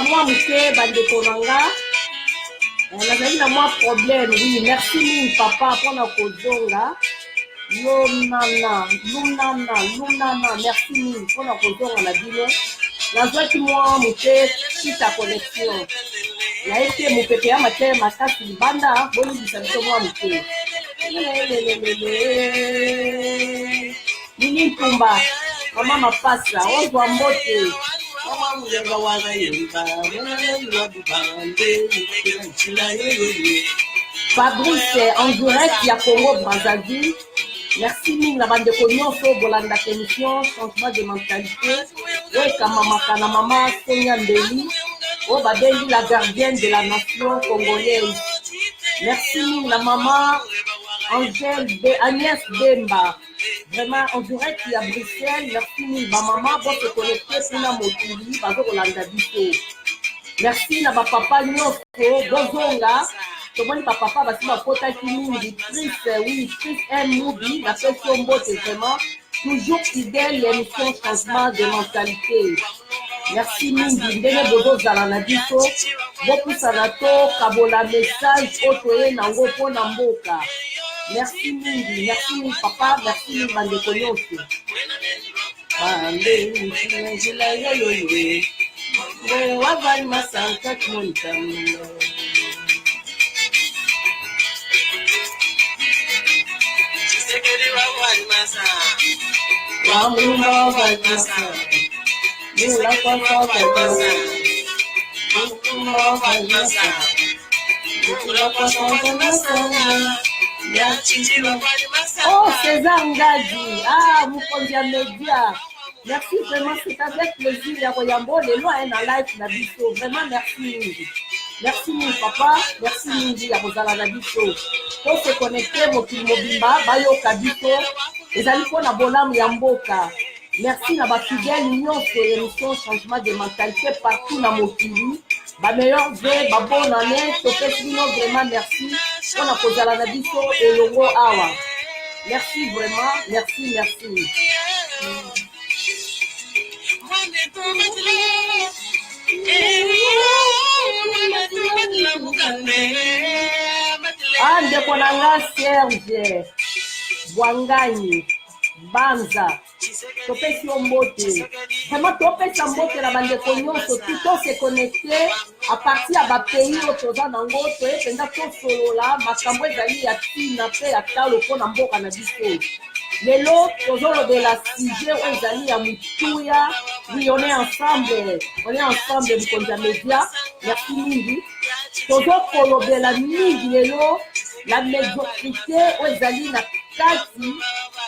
moi, monsieur, Bandekonanga. Nazali na moi problème, oui. Merci, mille papa, pour la kozonga. Lunana, merci mille pour la kozonga na bino. Nazwaki moi, monsieur, si ta connexion. Na été mon pépé ma terre, ma casse, banda, boni du santo moi, monsieur. Nini Pumba, maman ma passe, on doit monter. Fabrice en direct, il y a Congo Brazzaville. Merci mille la bande de cognon sur Bolanda émission, changement de mentalité. Oui, Kamama maman Sonia Mbeli. Oh, Babengi, la gardienne de la nation congolaise. Merci mille la maman Angèle Agnès Bemba. Vraiment, en direct, il y a Bruxelles. Merci mille ma maman pour se connecter sur la motuli, Bazo Rolanda Bito. Merci na ba papa nyoko, Bozonga. Comment les papa va se faire qui Chris, oui, Chris M. Moubi, la question botte vraiment toujours fidèle l'émission changement de mentalité. Merci Mingi, Ndene Bodo Zalanabito, beaucoup Sanato, Kabola message, Otoye Nango Po Namboka. Merci Mingi, merci Mingi papa, merci Mingi Mandekonyosu. Wavali Masanka Kmontamu. Oh, César Ngadi, ah, Mukondia Média. Merci vraiment, c'est avec plaisir. Ya Royambo, les lois en live Nabito. Vraiment, merci Mingi. Merci Mingi papa, merci Mingi ya Rosala Nabito. Pour se connecter, Mokil Mobimba, Bayo Kabito, les amis pour la bonne Yamboka. Merci à ma fidèle union sur l'émission changement de mentalité partout dans mon pays. Ma meilleure vie, ma bonne année, vraiment merci pour la cause à la Nabito et le mot Awa. Merci vraiment, merci. Ah, Ndekonanga Serge, Bwangani, Banza, Topesi Ombote. Vraiment, Topesi Ombote, la bande de cognon, tout se connecter à partir à ma pays, au Toza Nango, Penda Tosolo là, Makambo Zali, Yati, Nape, Atalo, Ponambo, Canadisto. Les lots, toujours de la sujet, où Zali, à Moutuya, oui, on est ensemble, du Konja Média, merci Mingi. Toujours pour de la Mingi, les lots, la médiocrité, où Zali, na Kati,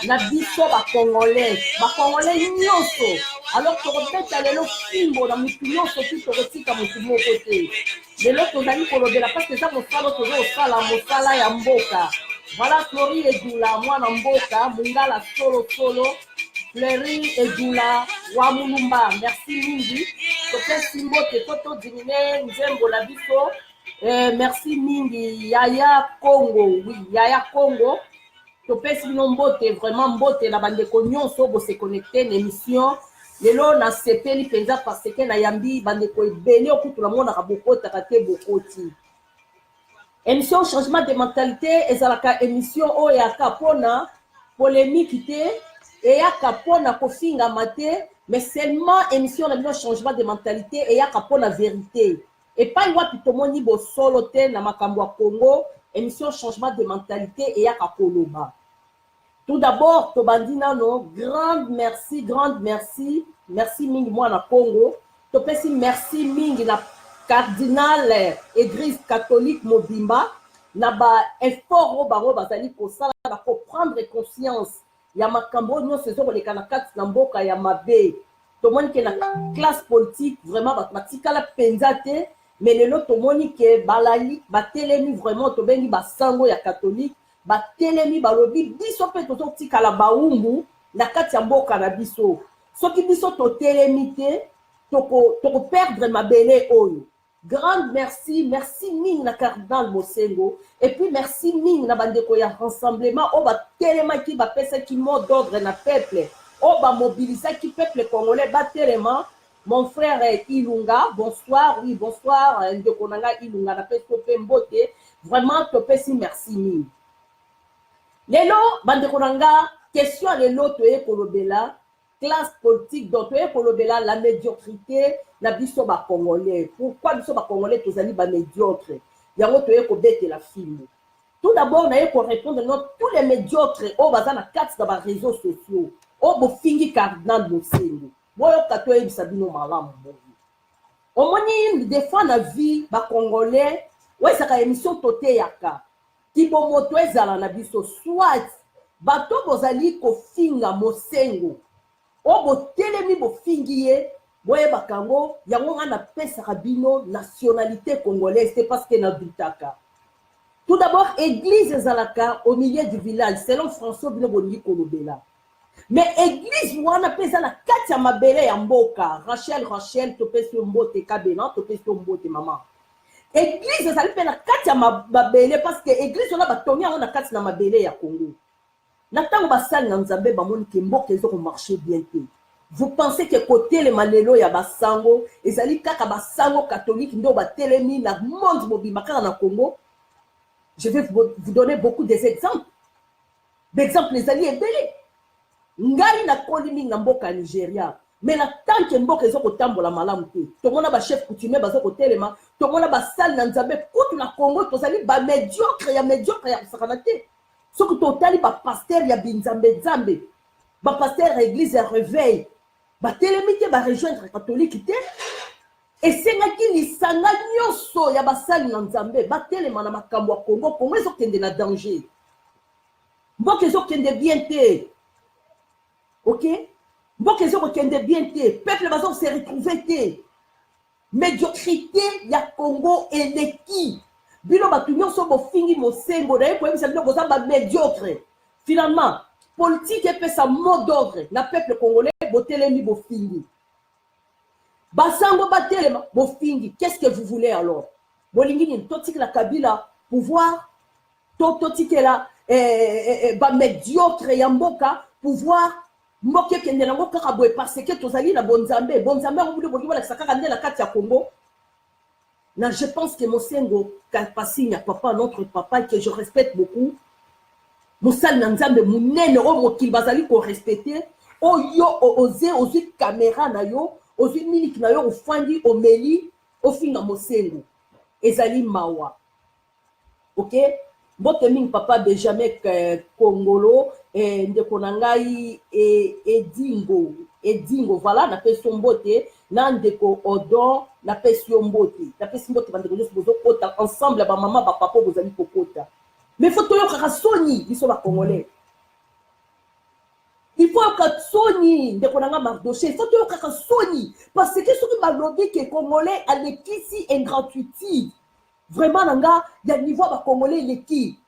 na biso Congolais nyonso. Alors tokopesa lelo fimbo na mutu nyonso tu tokotika mutu moko te. Lelo tozali kolobela parce que eza mosala tozosala mosala ya mboka. Voilà Flori Edula mwana mboka Mungala solo Fleury Edula wa Mulumba. Merci mingi. Topesi mbote toto dimine nzembo la biso. Merci mingi Yaya Congo. Oui, Yaya Congo. Topesi mbote vraiment mbote na bande ko nyonso bo se connecter l'émission. Lelo na sepeli penza parce que na yambi bande ko ebele okutu na mona ka bokota ka te bokoti. Émission changement de mentalité ezalaka émission oyo yaka pona polémique te et yaka pona kofinga mate mais seulement émission na changement de mentalité et yaka pona vérité. Et pas wapi tomoni bo solo te na makambo ya Congo. Émission changement de mentalité et yaka koloba. Tout d'abord, Tobandina no, grande merci mingi moi na Congo. Topesi merci mingi na cardinal église catholique Mobimba na ba effort baro bazali ko sala ko prendre conscience ya makambo nyo sezo le kana kat na mboka ya mabe. Tomoni ke na classe politique vraiment batikala penzate. Mais le lot tomoni ke balali batelemi vraiment tobengi basango ya catholique batelemi balobi biso pe toto tikala baumbu na kati ya mboka na biso soki biso totelemi te toko perdre mabele oyo. Grande merci mingi na cardinal Mosengo et puis merci mingi na bandeko ya rassemblement o batelema ki bapesa ki mot d'ordre na peuple o ba mobiliser ki peuple congolais batelema mon frère Ilunga, bonsoir, oui, bonsoir, Ndekonanga Ilunga, napesi tope mbote, vraiment tope si merci. Lelo, Bandekonanga, question lelo toye kolobela, classe politique, donc toye kolobela la médiocrité, na biso ba Congolais. Pourquoi biso ba Congolais tozali ba médiocre? Yango toye kobete la film. Tout d'abord, naye ko répondre tous les médiocres, au bazana 4 dans les réseaux sociaux, au bofingi cardinal Mosengo. Boyo katoye bisabino malamu. Omoni des fois na vie ba Congolais, ouais ça ka émission toté yaka. Ki bo moto ezala na biso soit bato bozali ko finga Mosengo. O bo telemi bo fingiye, boye bakango yango ngana pesa kabino nationalité congolaise, c'est parce que na dutaka. Tout d'abord, église Zalaka au milieu du village, selon François Biloboni Kolobela. Mais église, on appelle ça la Katia Mabele Yamboka, Rachel, Topesio Mbote Kabena, Topesio Mbote Maman. Église, ça s'appelle la Katia Mabele parce que église, on a batomi, on a Katia Mabele ya Congo. N'attends pas ça, Nanzambe, Bamon Kimbo, qu'ils ont marché bientôt. Vous pensez que côté les Manelo, ya Basango, et Zali Kaka Basango catholique, ndo batelemi, la monde mobimaka na Congo. Je vais vous donner beaucoup d'exemples. D'exemples, les alliés belés. Ngai na kolimi na mboka Nigeria. Mais la tant que mboka ezoko tambola malamu te. Tomona ba chef coutumier bazoko telema, tomona ba sal na nzambe kutu na Congo tozali ba médiocre ya sakanate. Soko totali ba pasteur ya binzambe nzambe. Ba pasteur église ya réveil. Ba telemi te ba rejoindre catholique te. Et c'est là qu'il y a nyoso ya basali na nzambe batelema na makambo ya Congo ezokende na danger. Mboka ezokende bien te. OK? Mboka ezokende bien te. Peuple bazo se retrouver te. Médiocrité ya Congo eleki. Bino batu nyonso bofingi Mosengo na yeko yebisa bino boza ba médiocre. Finalement, politique est sa mot d'ordre na peuple congolais botelemi bofingi. Basango batelema bofingi, qu'est-ce que vous voulez alors? Bolingini totik la Kabila pouvoir totik la ba médiocre ya mboka pouvoir mboke kende na mboka kabwe parce que tozali na bonzambe on voulait boki la sakaka ndela kati ya Congo. Na je pense que Mosengo Kalpasinya papa notre papa que je respecte beaucoup. Mosal na nzambe munene o mokili bazali ko respecter o yo oser ozi caméra na yo ozwi miniki na yo ofandi omeli ofinga Mosengo ezali mawa. OK? Mbote mingi papa Benjamin Kongolo ndeko na ngai edingo voilà na pesi mbote na ndeko Odon na pesi mbote bandeko nyonso bozo kota ensemble ba mama ba papa bozali kokota. Mais faut toyoka soni biso ba Congolais. Il faut que Sony, de Konanga Mardoché, il faut que Sony, parce que ce qui m'a dit que les Congolais a des ici ingratuities. Vraiment, il y a un niveau de Congolais qui.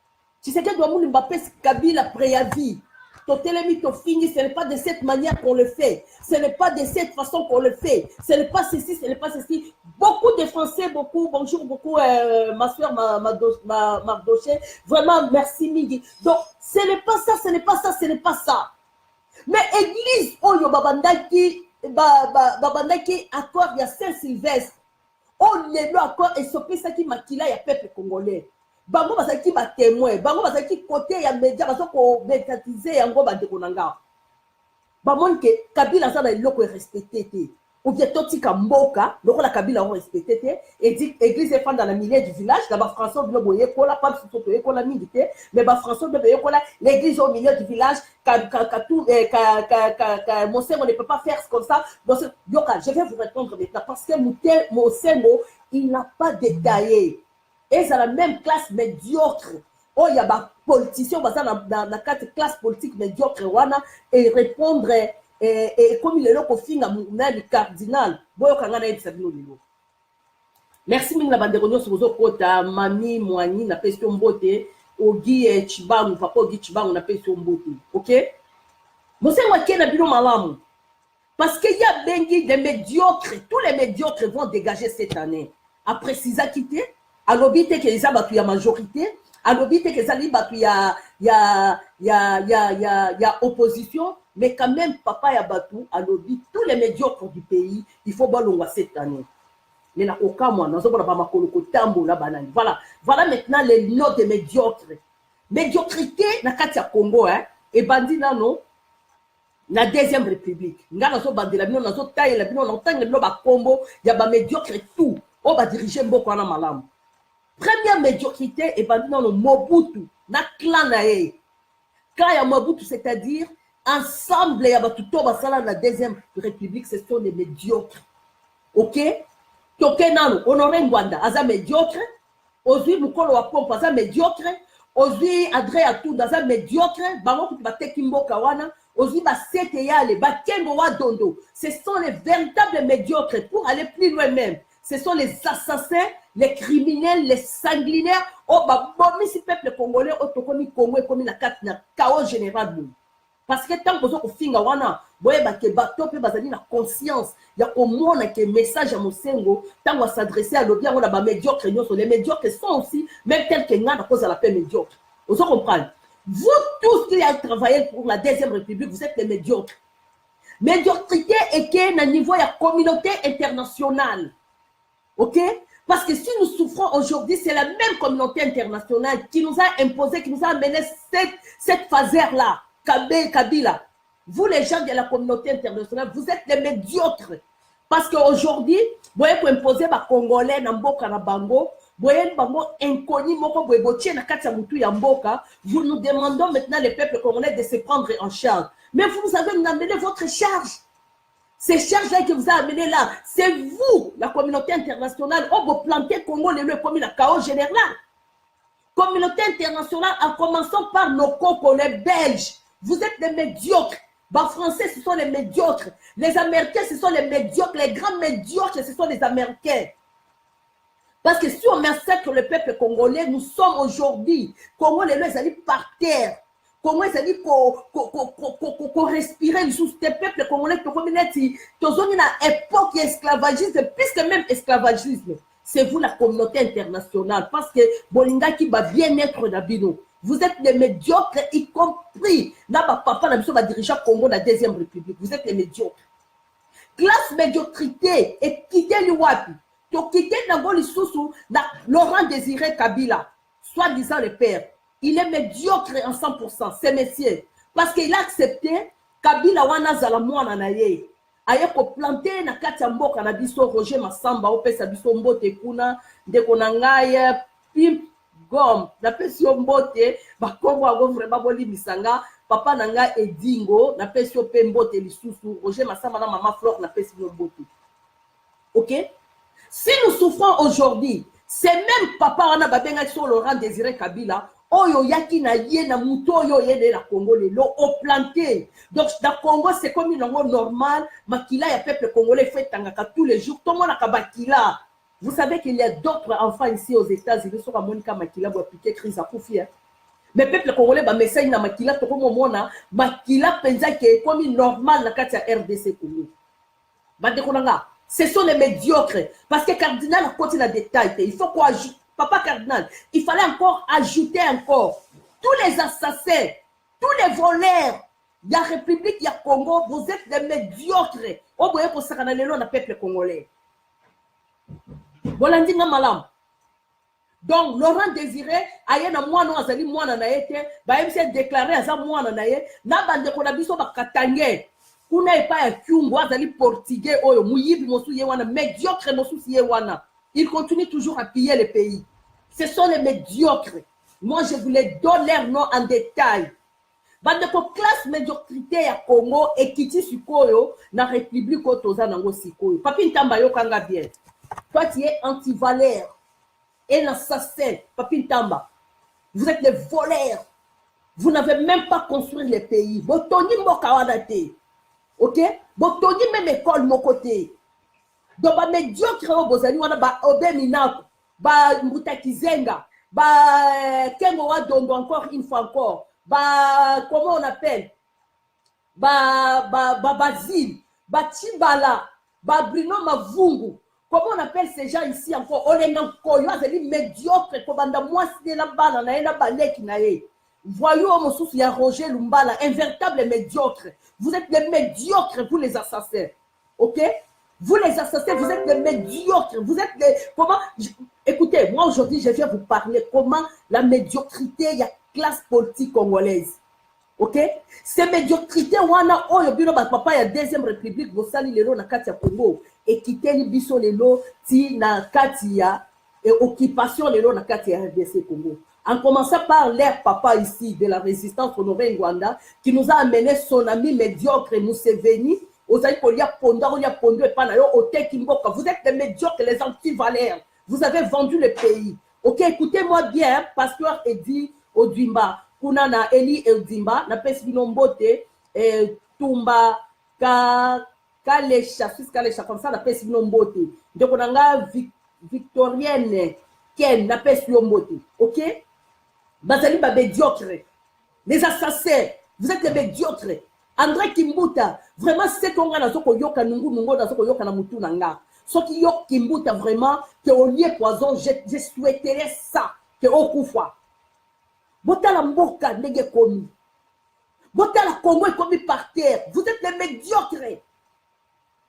Tu sais que doit Mbappé Kabila préavis. Ton télémi, ton fini, ce n'est pas de cette manière qu'on le fait. Ce n'est pas de cette façon qu'on le fait. Ce n'est pas ceci, ce n'est pas ceci. Beaucoup de Français, bonjour beaucoup, ma soeur Mardoché. Vraiment, merci Migi. Donc, ce n'est pas ça, ce n'est pas ça, ce n'est pas ça. Mais église oyo babandaki accord ya Saint-Sylvestre on lelo accord esopesaki makila ya peuple congolais bango bazaki ba témoin bango bazaki côté ya média bazoko médiatiser yango bandeko nanga bamoni ke Kabila za na eloko respecté te ou bien totika mboka loko la Kabila on respecté te et dit église est dans la milieu du village là-bas François Bilo boye kola pas surtout boye kola mingi te mais ba François Bilo boye kola l'église au milieu du village Mosengo ne peut pas faire comme ça. Yoka, je vais vous répondre maintenant parce que Mosengo il n'a pas détaillé et c'est la même classe médiocre. Oh, il y a des politiciens dans la classe politique médiocre et répondre et comme il est là pour finir le cardinal. Merci mille la bande de sur vos quotas, Mami, Moani, na question beauté, Ogi Chibangu, papa Ogi Chibangu, na question beauté. Ok? Vous savez, moi, qui n'a pas malamu? Parce qu'il y a des médiocres, tous les médiocres vont dégager cette année. Après 6 ans quittés, à l'obité que les abattus la majorité, alobi te kezali bato ya opposition, mais quand même papa ya bato alobi tous les médiocres du pays il faut balongwa cette année. Mais na okamwa nazobona ba makolo ko tambola banani. Voilà maintenant les noms des médiocres. Médiocrité na kati ya Congo et bandi nano la deuxième république. Nga nazo bandela bino nazo taye la bino na tanga bino ba kombo ya ba médiocre tout. O ba diriger mboko na malamu. Première médiocrité et bandi nano Mobutu na clan na ye. Clan ya Mobutu c'est-à-dire ensemble ya ba tuto ba sala la deuxième république, ce sont les médiocres. OK? Toke nano Honoré Ngwanda aza médiocre, ozui mukolo wa pompe aza médiocre, ozui Adré Atunda aza médiocre, bango kuti bateki mboka wana, ozui basete yale, bakengo wa dondo. Ce sont les véritables médiocres. Pour aller plus loin même, ce sont les assassins, les criminels, les sanguinaires. Oh bah bon, si peuple congolais, autokomi Congo comme la carte na chaos général. Parce que tant que vous finga wana, boye ba ke bato pe bazali na conscience, ya komona ke message à Mosengo, tant va s'adresser à l'obia on a ba médiocre nyoso, les médiocres sont aussi même tel que ngana cause à la paix médiocre. Vous comprenez? Vous tous qui avez travaillé pour la deuxième république, vous êtes des médiocres. Médiocrité est qu'à un niveau de la communauté internationale. OK? Parce que si nous souffrons aujourd'hui, c'est la même communauté internationale qui nous a imposé, qui nous a amené cette phase-là. Kabila, vous les gens de la communauté internationale, vous êtes des médiocres. Parce qu'aujourd'hui, vous pouvez imposer les Congolais dans Mboka na Bango, vous pouvez inconnu, vous nous demandons maintenant les peuples congolais de se prendre en charge. Mais vous avez amené votre charge. Ces charges-là que vous avez amenées là, c'est vous, la communauté internationale, où vous plantez Congo, les lieux comme la chaos général. Communauté internationale, en commençant par nos Congolais belges. Vous êtes des médiocres. Les Français, ce sont les médiocres. Les Américains, ce sont les médiocres. Les grands médiocres, ce sont les Américains. Parce que si on massacre le peuple congolais, nous sommes aujourd'hui. Comment les gens allaient par terre? Comment ils allaient qu'on respirait sous ce peuple congolais? Comme il a dit, dans une époque esclavagisme, puisque même esclavagisme, c'est vous la communauté internationale. Parce que Bolinga qui va bien être d'Abino. Vous êtes des médiocres, y compris. Là, papa, la dirigeant Congo, la deuxième république. Vous êtes des médiocres. Classe médiocrité, et quitter l'Iwapi. Tu quitter Nangoli Soussou, Laurent Désiré Kabila, soi-disant le père. Il est médiocre en 100%, c'est messieurs. Parce qu'il a accepté Kabila wana zalamouana na ye. Aye ko planter na kati ya mboka na biso Roger Massamba, opesa biso mbote kuna, ndeko na ngai, pim, gom, na pesi yo mbote, bakongo ago vraiment boli misanga, papa na ngai Edingo, na pesi yo pe mbote lisusu, Roger Massamba na maman Flore na pesi yo mbote. OK? Si nous souffrons aujourd'hui, c'est même papa wana babenga sur Laurent Désiré Kabila, oyo yaki na ye na muto oyo yede la Congo lelo au planté. Donc dans Congo c'est comme une langue normale, makila ya peuple congolais fait tangaka tous les jours, tout le monde a kabakila. Vous savez qu'il y a d'autres enfants ici aux États-Unis sur Monica Makila pour appliquer crise à Koufi. Mais peuple congolais ba message na makila to comme mona makila penza que comme une normale na kati ya RDC Congo. Ba dekonanga, ce sont les médiocres parce que cardinal a continué à détailler, il faut quoi ajouter. Papa cardinal, il fallait encore ajouter encore tous les assassins, tous les voleurs. Il y a République, il y a Congo, vous êtes des médiocres. Au bout de ça, on a le peuple congolais. Voilà, malam. Donc, Laurent Désiré, aye na mwana azali mwana na yete, ba MC déclaré aza mwana na ye, na bande ko na biso ba katange. Kuna epa ya kyungu azali portugais oyo, muyibi mosu ye wana, médiocre mosu ye wana. Ils continuent toujours à piller le pays. Ce sont les médiocres. Moi, je vous les donne leur nom en détail. Bande ko classe médiocrité ya Congo et Kiti Sikoyo na République Otoza nango Sikoyo. Papi Ntamba yo kanga bien. Toi, tu es anti-valeur. Et l'assassin, Papi Ntamba. Vous êtes des voleurs. Vous n'avez même pas construit le pays. Botoni Mokawadate. OK? Botoni même école mon côté. Donc, ba médiocre au bozali wana ba obeminako, ba mbutakizenga, ba kengo wa dondo encore une fois encore, ba comment on appelle, ba Basile, ba Chibala, ba Bruno Mavungu, Comment on appelle ces gens ici encore? On est dans Koyo, c'est médiocre, comme dans moi, c'est la balle, on a une balle qui n'a pas. Voyons, mon souci, il y a Roger Lumbala, un véritable médiocre. Vous êtes des médiocres, vous les assassins. Ok? Vous les assassins, vous êtes des médiocres. Vous êtes des. Comment. Écoutez, moi aujourd'hui, je viens vous parler comment la médiocrité, il y a classe politique congolaise. Ok? Ces médiocrités, on a, oh, il y a papa, il y a deuxième république, vous salez les lots dans Katia Congo, et quittez les bisous les lots, si na Katia, et occupation les lots dans Katia RDC Congo. En commençant par l'air papa ici de la résistance Honoré Ngwanda, qui nous a amené son ami médiocre Museveni, aux amis qu'on y a pondé, et pas d'ailleurs au Tekimboka. Vous êtes les médiocres, les anti-valeurs. Vous avez vendu le pays. Ok, écoutez-moi bien, pasteur Edi Odimba. Kuna na Eli Eldimba, na pesi binombote, Tumba, Kalesha, fils Kalesha, comme ça, na pesi binombote. Donc, on a Victorienne, Ken, na pesi binombote. Ok? Bazali ba médiocre. Les assassins, vous êtes des médiocres. André Kimbuta, vraiment, c'est qu'on a dans yoka nungu dans ce yoka na mutu nanga. Ce qui yok Kimbuta, vraiment, que au lieu poison, je souhaiterais ça, que au coup fois. Botala Mboka nege komi. Botala Congo est commis par terre. Vous êtes les médiocres.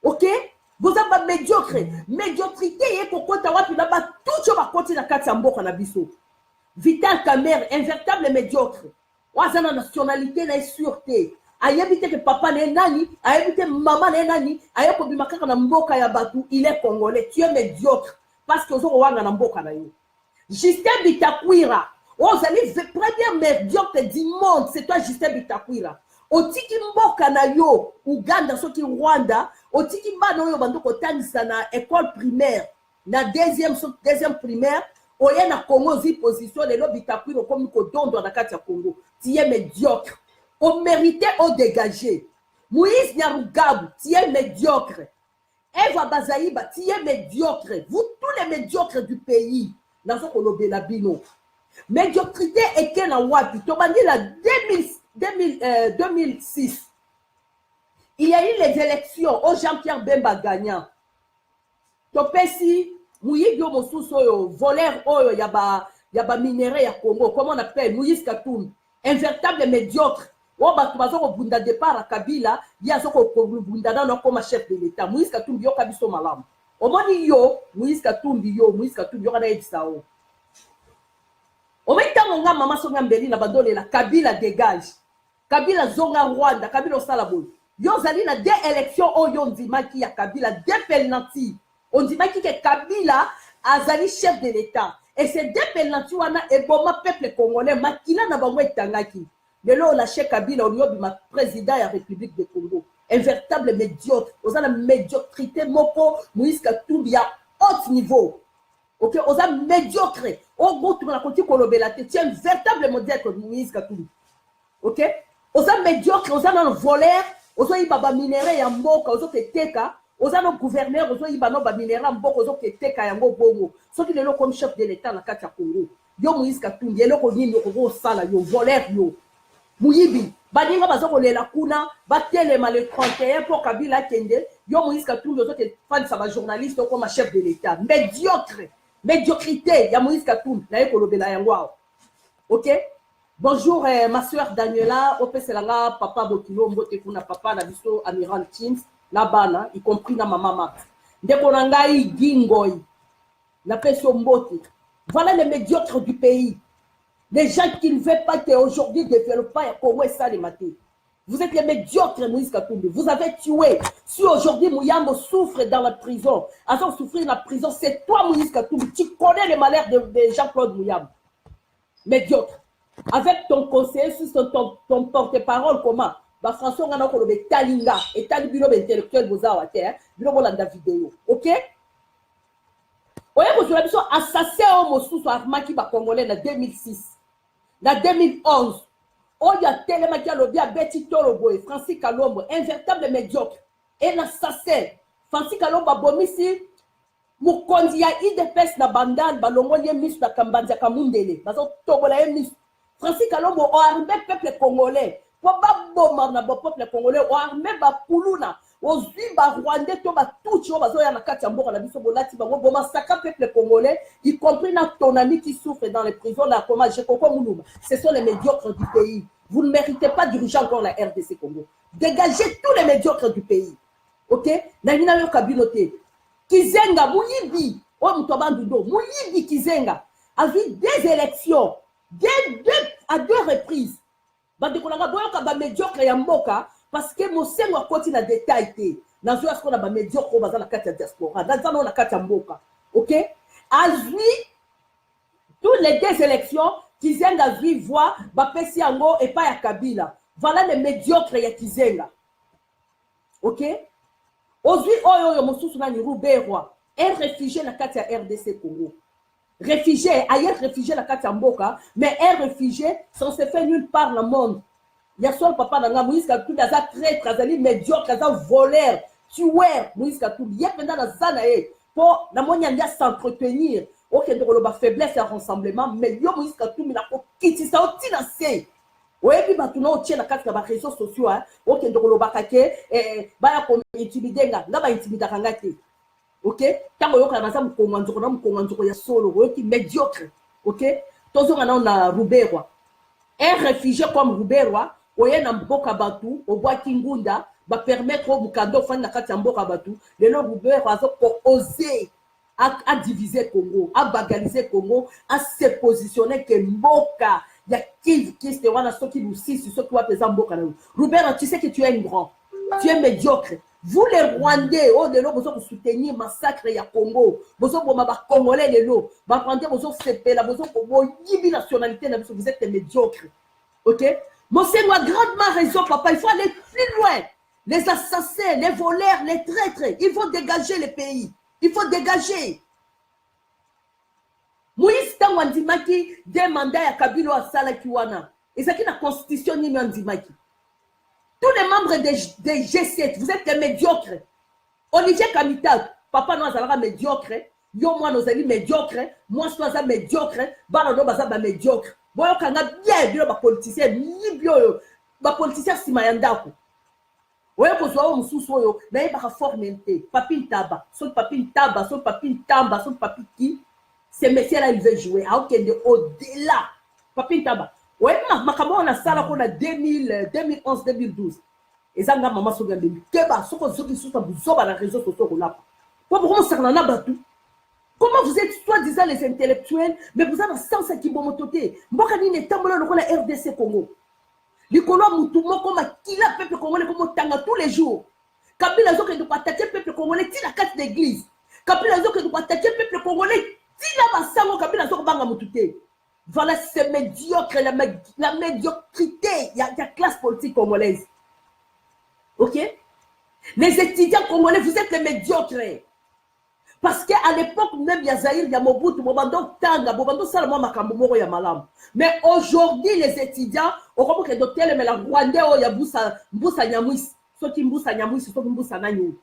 Ok? Vous êtes les médiocres. Médiocrité, et qu'on compte à wapi là-bas, tout ce va continuer à Katia Mboka na biso. Vital Kamer, un véritable médiocre. Ouazana nationalité na sûreté. Ayebite que papa n'est nani, ayebite maman n'est nani, ayebite bimakaka na Mboka ya batu, il est congolais. Tu es médiocre. Parce que vous avez na Mboka na yo. Justin Bitakwira. Oh, vous allez premier médiocre du monde, c'est toi Justin Bitakwira. Otiki Mboka na yo, Uganda, soki Rwanda, otiki Mbano yo bando kotangisa na école primaire, na deuxième primaire, oye na Congo zi position, les lo Bitakwira comme ko dondo na kati ya Congo. Tu es médiocre. On méritait au dégager. Moïse Nyarugabu, tu es médiocre. Eva Bazaïba, tu es médiocre. Vous tous les médiocres du pays, dans ce qu'on a Labino. Médiocrité et qu'elle a wapi. Tobandi la 2006. Il y a eu les élections au Jean-Pierre Bemba gagnant. Topesi, Mouyé Bio Mosuso, voleur, oh, yaba minéré ya Congo. Comment on appelle? Moïse Katoum. Un véritable médiocre. Oh, bah, tu vas au Bunda départ à Kabila, il y a un Bunda dans comme chef de l'État. Moïse Katoum, yo Kabiso Malam. Au moins, yo, Moïse Katoum, yo, Kana Edisao. Au même temps, on a maman Songa Mbeli, la bandole, la Kabila dégage. Kabila Zonga Rwanda, Kabila Salaboy. Yo zali na deux élections, oh yon dima qui a Kabila, deux penalty. On dit que Kabila a zali chef de l'État. Et ces deux penalty, on a un bon peuple congolais, Makila n'a pas été tangaki. Mais là, on a chez Kabila, on a eu président de la République du Congo. Un véritable médiocre. On a la médiocrité, Moko, Moïse Katumbi, à haut niveau. Ok, on a médiocre. On goûte la côté Kolobelate. Tu es un véritable modèle comme Moïse Katumbi. Ok, on a médiocre, on a un voleur, on a un minéré en Mboka, on a un teka, on a un gouverneur, on a un minéré en Mboka, on a un teka en Bongo. Ce qui est là comme chef de l'État, la Katia Congo. Yo Moïse Katumbi, il est là comme yo sala, yo voleur, yo. Mouyibi, Badinga Bazoko le Lakuna, Batelema le 31 pour Kabila Kende, Yo Moïse Katumbi, yo te fan sa journaliste comme chef de l'État. Médiocre. Médiocrité, ya Moïse Katumbi, na ekolobela yangwa. Ok? Bonjour, ma soeur Daniela, Opeselanga, papa Bokilo, Mbote Kuna, papa, na biso, Amiral Teams, na bana, y compris na maman Max. Ndeko nangai Gingoy, na peso Mbote. Voilà les médiocres du pays. Les gens qui ne veulent pas qu'aujourd'hui développent pas Congo et ça les matés. Vous êtes les médiocres, Moïse Katumbi. Vous avez tué. Si aujourd'hui Mouyambo souffre dans la prison, avant de souffrir dans la prison, c'est toi, Moïse Katumbi. Tu connais les malheurs de Jean-Claude Mouyambo. Médiocre. Avec ton conseiller, ton porte-parole, comment? Bah, François, on a un Talinga et Talibino intellectuel, vous avez terre, vous avez la vidéo. Ok? Vous avez assassin au Mossou, soit Armaki, Congolais, en 2006. En 2011. Oh, il y a tellement qui a lobby à Betty Tolobo et Francis Kalombo, un véritable médiocre, un assassin. Francis Kalombo a bomi si Mukonzi ya IDPS na bandan, balongo liye misu na Kambanza Kamundele, baso Tobola ye misu. Francis Kalombo a armé peuple congolais, pour pas bomber na peuple congolais, a armé ba Puluna, ozwi ba Rwandais to ba tuchi o bazo ya na kati ya mboka na biso bolati bango bo massacre peuple congolais, y compris na ton ami qui souffre dans les prisons là comme Jekoko Moulouma. Ce sont les médiocres du pays. Vous ne méritez pas diriger encore la RDC Congo. Dégagez tous les médiocres du pays. OK? Na nina yo kabinote. Kizenga Mouyibi, o Mutobandudo, Mouyibi Kizenga a vu des élections à deux reprises. Bandekolanga boyoka ba médiocre ya mboka parce que mosengo akoti na détail te. Nazo ya skona ba médiocre o bazana kati ya diaspora. Nazana na kati ya mboka. OK? A vu toutes les deux élections Kizenga a vu voir ba pesi yango et pas ya Kabila. Voilà les médiocres ya Kizenga. OK? Ozwi oyo mosusu na ni Ruberwa, un réfugié na kati ya RDC Congo. Réfugié, ailleurs réfugié la kati ya mboka, mais un réfugié sans se faire nulle part dans le monde. Il y a son papa dans la Moïse Katou, il y a un traître, il y a un médiocre, il y a un voleur, tueur, Moïse Katou. Il y a pendant la Zanae, pour la moyenne s'entretenir, ok, de la faiblesse et rassemblement, mais il y a Moïse Katou, mais il a quitté ça au tinassé. Oui, puis maintenant, on tient la carte de réseaux sociaux, ok, de la bakake, bah, comme intimider, là, bah, intimider, OK? Tant que yoka naza mukonganzoko ya solo, yoki médiocre. OK? Tozo ngana na Ruberwa. Un réfugié comme Ruberwa, oye na mboka batu, obwa kingunda, ba permettre au mukando fan na kati ya mboka batu, lelo Ruberwa azo ko oser à diviser Congo, à bagaliser Congo, à se positionner que mboka ya Kivu qui se wana soki lusi sur ce qui va peser mboka na. Ruberwa, tu sais que tu es un grand. Tu es médiocre. Vous les Rwandais, oh de l'eau, vous soutenir massacre ya Congo, vous êtes Congolais de l'eau, vous Rwandais, vous êtes la nationalité, vous êtes médiocres. OK? Mon Seigneur a grandement raison, papa, il faut aller plus loin. Les assassins, les voleurs, les traîtres, il faut dégager le pays. Il faut dégager. Moïse Tangwandimaki demanda ya Kabilo Asala Kiwana. Et c'est qui la constitution ni Mandimaki. Tous les membres des G7, vous êtes des médiocres. Olivier Kamita, papa nous a médiocre. Yo moi nous amis médiocre. Moi je suis médiocre. Balado baza médiocre. Boyo kanga bien bio ba politicien ni bio ba politicien simayandako. Oyo kozwa mususu oyo na yeba ka formente. Papi Taba, son papi Taba, son papi Tamba, son papi qui. Ces messieurs là ils veulent jouer. Ah ok de au-delà. Papi Taba. Ouais, makambo on a ça là qu'on a 2011 2012. Et ça nga maman soga de keba soko zoki suta buzoba na réseaux sociaux là. Pourquoi on s'en a battu? Comment vous êtes soi-disant les intellectuels mais vous avez un sens qui bon mototé. Mboka ni netambola loko la RDC Congo. Likolo mutu moko makila peuple congolais comme tanga tous les jours. Kabila zoke de attaquer peuple congolais ti la carte d'église. Kabila zoke de attaquer peuple congolais ti la basango Kabila zoke banga mututé. Voilà, c'est médiocre, la médiocrité. Il y a la classe politique congolaise. OK? Les étudiants congolais, vous êtes les médiocres. Parce qu'à l'époque, même il y a Zahir, il y a Mobutu, Bobando Tanga, Bobando Salamo Makambo, il y a Malam. Mais aujourd'hui, les étudiants, on comprend que docteur, mais la Rwandais, il y a Mboussa Nyamouis. Ceux qui Mboussa Nyamouis, ceux qui Mboussa Nanyou.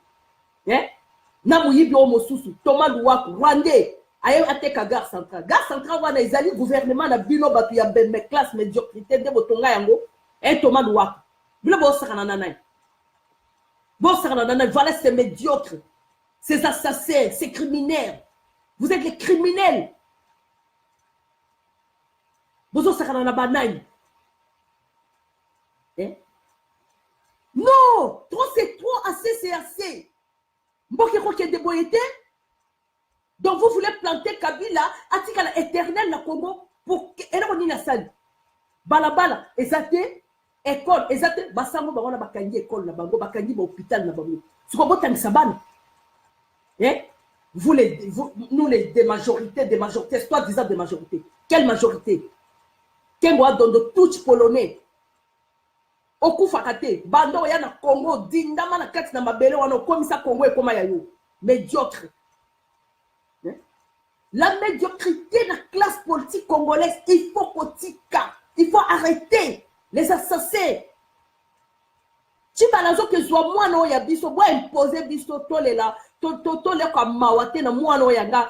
Namouyi Bio Mosusu, Thomas Louak, Rwandais. Ayo ateka gare centrale. Gare centrale wana ezali gouvernement na bino batu ya mes classe médiocrité de botonga yango et Thomas Louak. Bilo bo sakana nanai. Bo sakana nanai, voilà c'est médiocre. Ces assassins, ces criminels. Vous êtes les criminels. Bozo sakana na banai. Non, trop c'est trop, assez c'est assez. Mboke ko ke deboyete. Donc vous voulez planter Kabila, atikala éternel na Congo pour eloko na sali. Balabala, ezate école, ezate basango bangona bakangi école na bango, bakangi ba hôpital na bango. Siko botani sabana. Vous nous les des majorités, soi-disant des majorités. Quelle majorité? Kengo dondo touch polonais. Okufakate, bando ya na Congo, dindama na kati na mabele wana komisa Congo e koma ya yo. Médiocre. La médiocrité de la classe politique congolaise, il faut kotika. Il faut arrêter les assassins. Tu balazo que soit moi no ya biso, bois imposer biso tole la, tole comme mawate na moi no yanga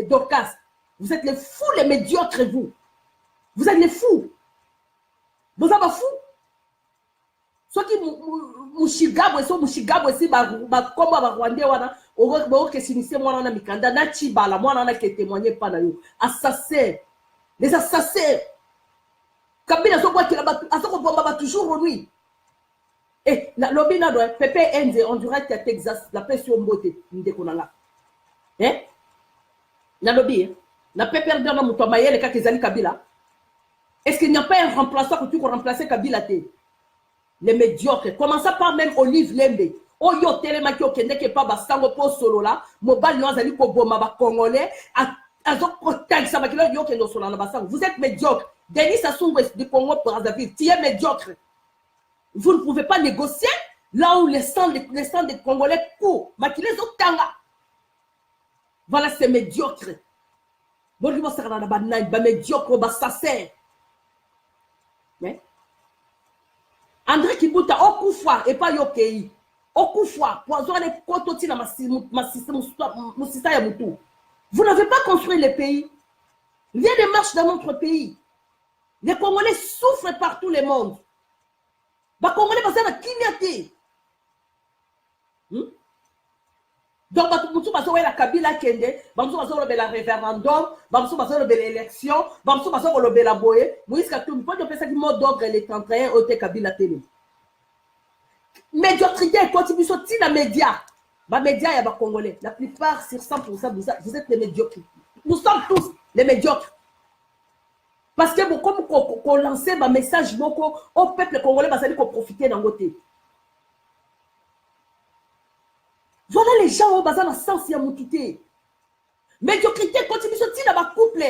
Dorcas. Vous êtes les fous, les médiocres vous. Vous êtes les fous. Vous êtes fous. soki mushigabwe so mushigabwe si bakomba barwandais wana okesinise mwana wana mikanda na chibala mwana wana ke témoigner pa na yo assassin les assassins Kabila sokwathela batu asokobomba batu jour ou nuit et la lobby na doit Pepe Enze en direct à Texas la pression mbote ndeko na nga na lobby na Pepe Enze na muto mayele ka kezali Kabila. Est-ce qu'il n'y a pas un remplaçant que tu peux remplacer Kabila té? Les médiocres. Commençons par même Olive Lembe. Oyo telemaki okende ke pa basango po solo la. Mobile no azali ko boma ba congolais. Azok protège ça bakilo yo kendo solo na basango. Vous êtes médiocres. Denis Sassou Nguesso du Congo Brazzaville. Tu es médiocre. Vous ne pouvez pas négocier là où les stands des Congolais courent. Makile zotanga. Voilà, c'est médiocre. Bon, lui, ça va ba médiocre, ba assassin. Mais André Kibuta, Okufa, et pas Yokei. Okufa, poison les kototi na masista ya mutu. Vous n'avez pas construit les pays. Il y a des marches dans notre pays. Les Congolais souffrent par tout le monde. Les Congolais passent à la kimyate. Donc, nous sommes la Kabila Kende, nous sommes la référendum, nous sommes l'élection, nous sommes la boye. Moïse Katumbi, pour dire que le mot d'ordre est en train de Kabila Télé. Médiocrité et contribution de la média. Les médias, il y a des Congolais. La plupart, sur 100%, vous êtes les médiocres. Nous sommes tous les médiocres. Parce que comme on lance un message au peuple congolais, ça veut dire qu'on profite d'un côté. Voilà les gens au bazar dans sens ya mutute. Médiocrité, contribution de la couple.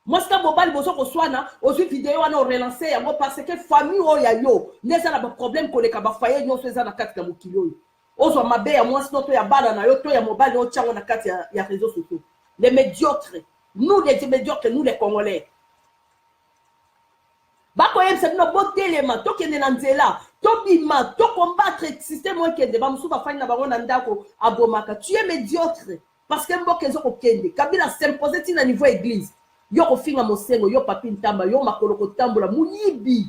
Moi, c'est un mobile, je suis swana, aussi vidéo, on a relancé, parce que famille, oh ya yo, n'est pas un problème qu'on est capable de faire, nous faisons la carte de mukilo. Ozo mabe ya moi, sinon, ya bala na yo, to ya mobile, on tient la carte ya réseaux sociaux. Les médiocres, nous les médiocres, nous les Congolais. Bako yem c'est no bon élément, to kende na nzela, to bima, to combattre système o kende, ba musu ba fanya na bango na ndako abomaka. Tu es médiocre parce que mboka ezo ko kende. Kabila s'imposer ti na niveau église. Yo ko finga mosengo, yo papi ntamba, yo makolo ko tambola, muyibi.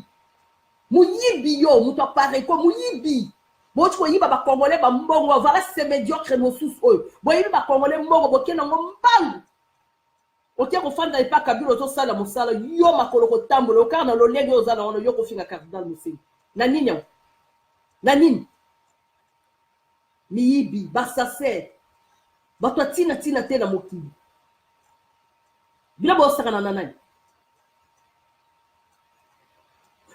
Muyibi yo, muto apare ko muyibi. Bo tu ko yiba ba congolais ba mbongo, voilà c'est médiocre no sous oyo. Bo yiba ba congolais mbongo bo kena ngombangu. Ok, on fait pas Kabila auto sala mosala yo makolo ko tambola o kana lo lenge ozala ono yo ko finga cardinal musinga na nini na nini miyibi basase bato tina te na mokili bila bo saka na nani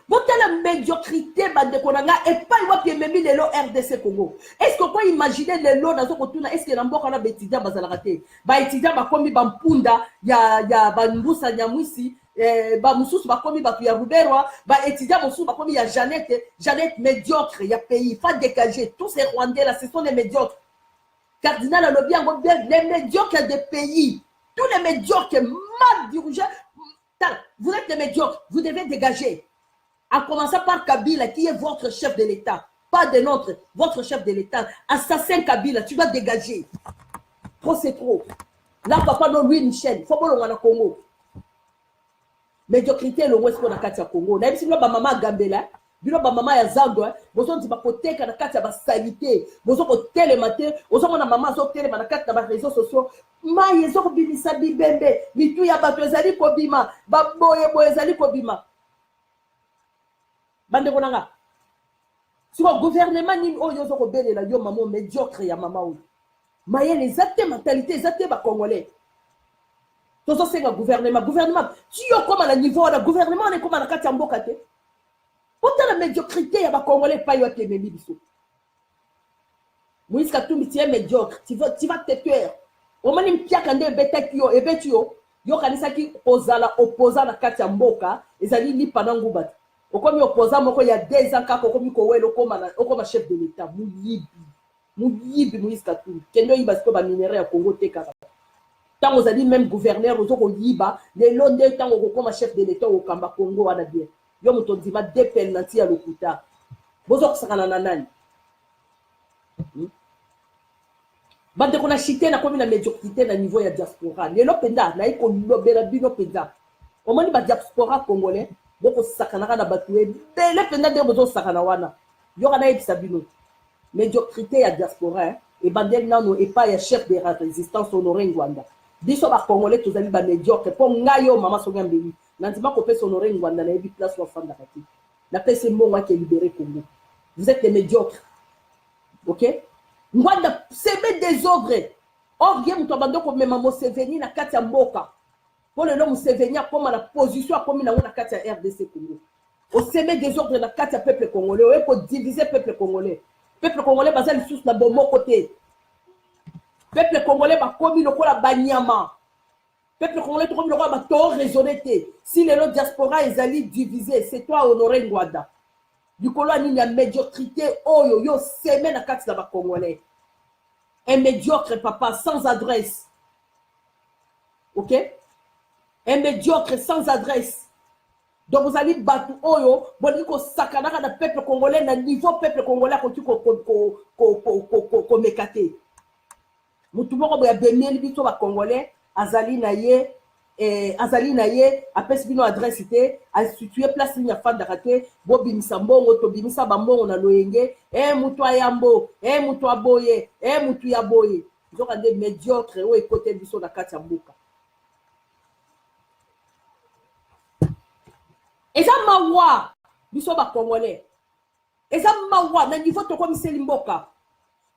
Bota la médiocrité bande konanga et pas il va bien même les lots RDC Congo. Est-ce qu'on peut imaginer les lots dans ce retour est-ce que l'amboka na étudiant bazalakate ba étudiant ba komi ba mpunda ya ba Mbusa Nyamwisi ba mususu ba komi ba ya Ruberwa ba étudiant mususu ba komi ya Jeannette médiocre ya pays pas dégager tous ces Rwandais là ce sont les médiocres. Cardinal Alobi en bien les médiocres des pays tous les médiocres mal dirigés vous êtes les médiocres vous devez dégager. En commençant par Kabila, qui est votre chef de l'État, pas de notre, votre chef de l'État. Assassin Kabila, tu dois dégager. Trop, c'est trop. Là, papa, non, Louis Michel, il faut pas le Congo. Médiocrité, le West qu'on a Katia Congo. Même si nous avons maman Gambela, nous avons maman Yazando, nous avons dit que nous avons Katia Salité, nous avons télématé, nous avons maman télématé, nous avons réseaux sociaux. Ma yezo bimisa bibembe, mitu ya bato ezali kobima, baboye boye ezali kobima. Bande konanga. Si le gouvernement ni oyo zo ko belela yo maman médiocre ya maman ou. Maye les actes mentalité les actes ba congolais. Tozo senga gouvernement tu yo comme à la niveau la gouvernement on est comme à la kati mboka te. Pourtant la médiocrité ya ba congolais pas yo te memi biso. Moïse Katumbi tu es médiocre, tu vas te taire. O mani mpia kande betek yo e betio yo kanisa ki ozala opposant na kati mboka ezali li panangu bat. Au comme opposant moko il y a 2 ans kako comme ko welo comme chef de l'état muyibi Moïse Katumbi kendo yiba siko ba minéraux ya Congo te kaka tant vous avez même gouverneur ozo ko yiba les londe tant ko comme chef de l'état au Kamba Congo wana bien yo muto ndima depel nanti ya lokuta bozo kusakana na nani bande kona chité na comme na médiocrité na niveau ya diaspora lelo penda na iko lobela bino penda au moins ba diaspora congolais boko sakanaka na bato ebele mpenza nde bozosakana wana yoka nayebisa bino médiocrité ya diaspora ebandeli nano epai ya chef de la résistance Honoré Ngwanda biso bacongolais tozali bamédiocre mpo ngai yo mama songi ambeli nandima kopesa Honoré Ngwanda nayebi place wafandaka te napesi mbongo ake libéré Congo. Vous êtes des médiocres, ok? Ngwanda sebe désordre or ye muto abando ko mema Museveni na kati ya mboka pour le nom Museveni akoma na position akomi na na kati ya RDC Congo o sebe désordre na kati ya peuple congolais o pour diviser peuple congolais baza lisusu na bomo côté peuple congolais bakomi lokola banyama peuple congolais to komi lokola bato raisonné te si les diaspora ezali divisé c'est toi Honoré Ngwanda du colo nini ya médiocrité oyo yo seme na kati na ba congolais un médiocre papa sans adresse ok un médiocre sans adresse donc vous allez battre oyo boni ko sakanaka na peuple congolais na niveau peuple congolais ko tu ko mekate mutu moko boya bemieli bito ba congolais azali na ye apesi bino adresse te asitue place ni ya fandaka te bobimisa mbongo tobimisa bambongo na loyenge mutu ayambo mutu aboye mutu ya boye nzoka nde médiocre oyo ekote biso na kati ya mboka eza mawa biso bacongolais eza mawa na niveau tokomiseli mboka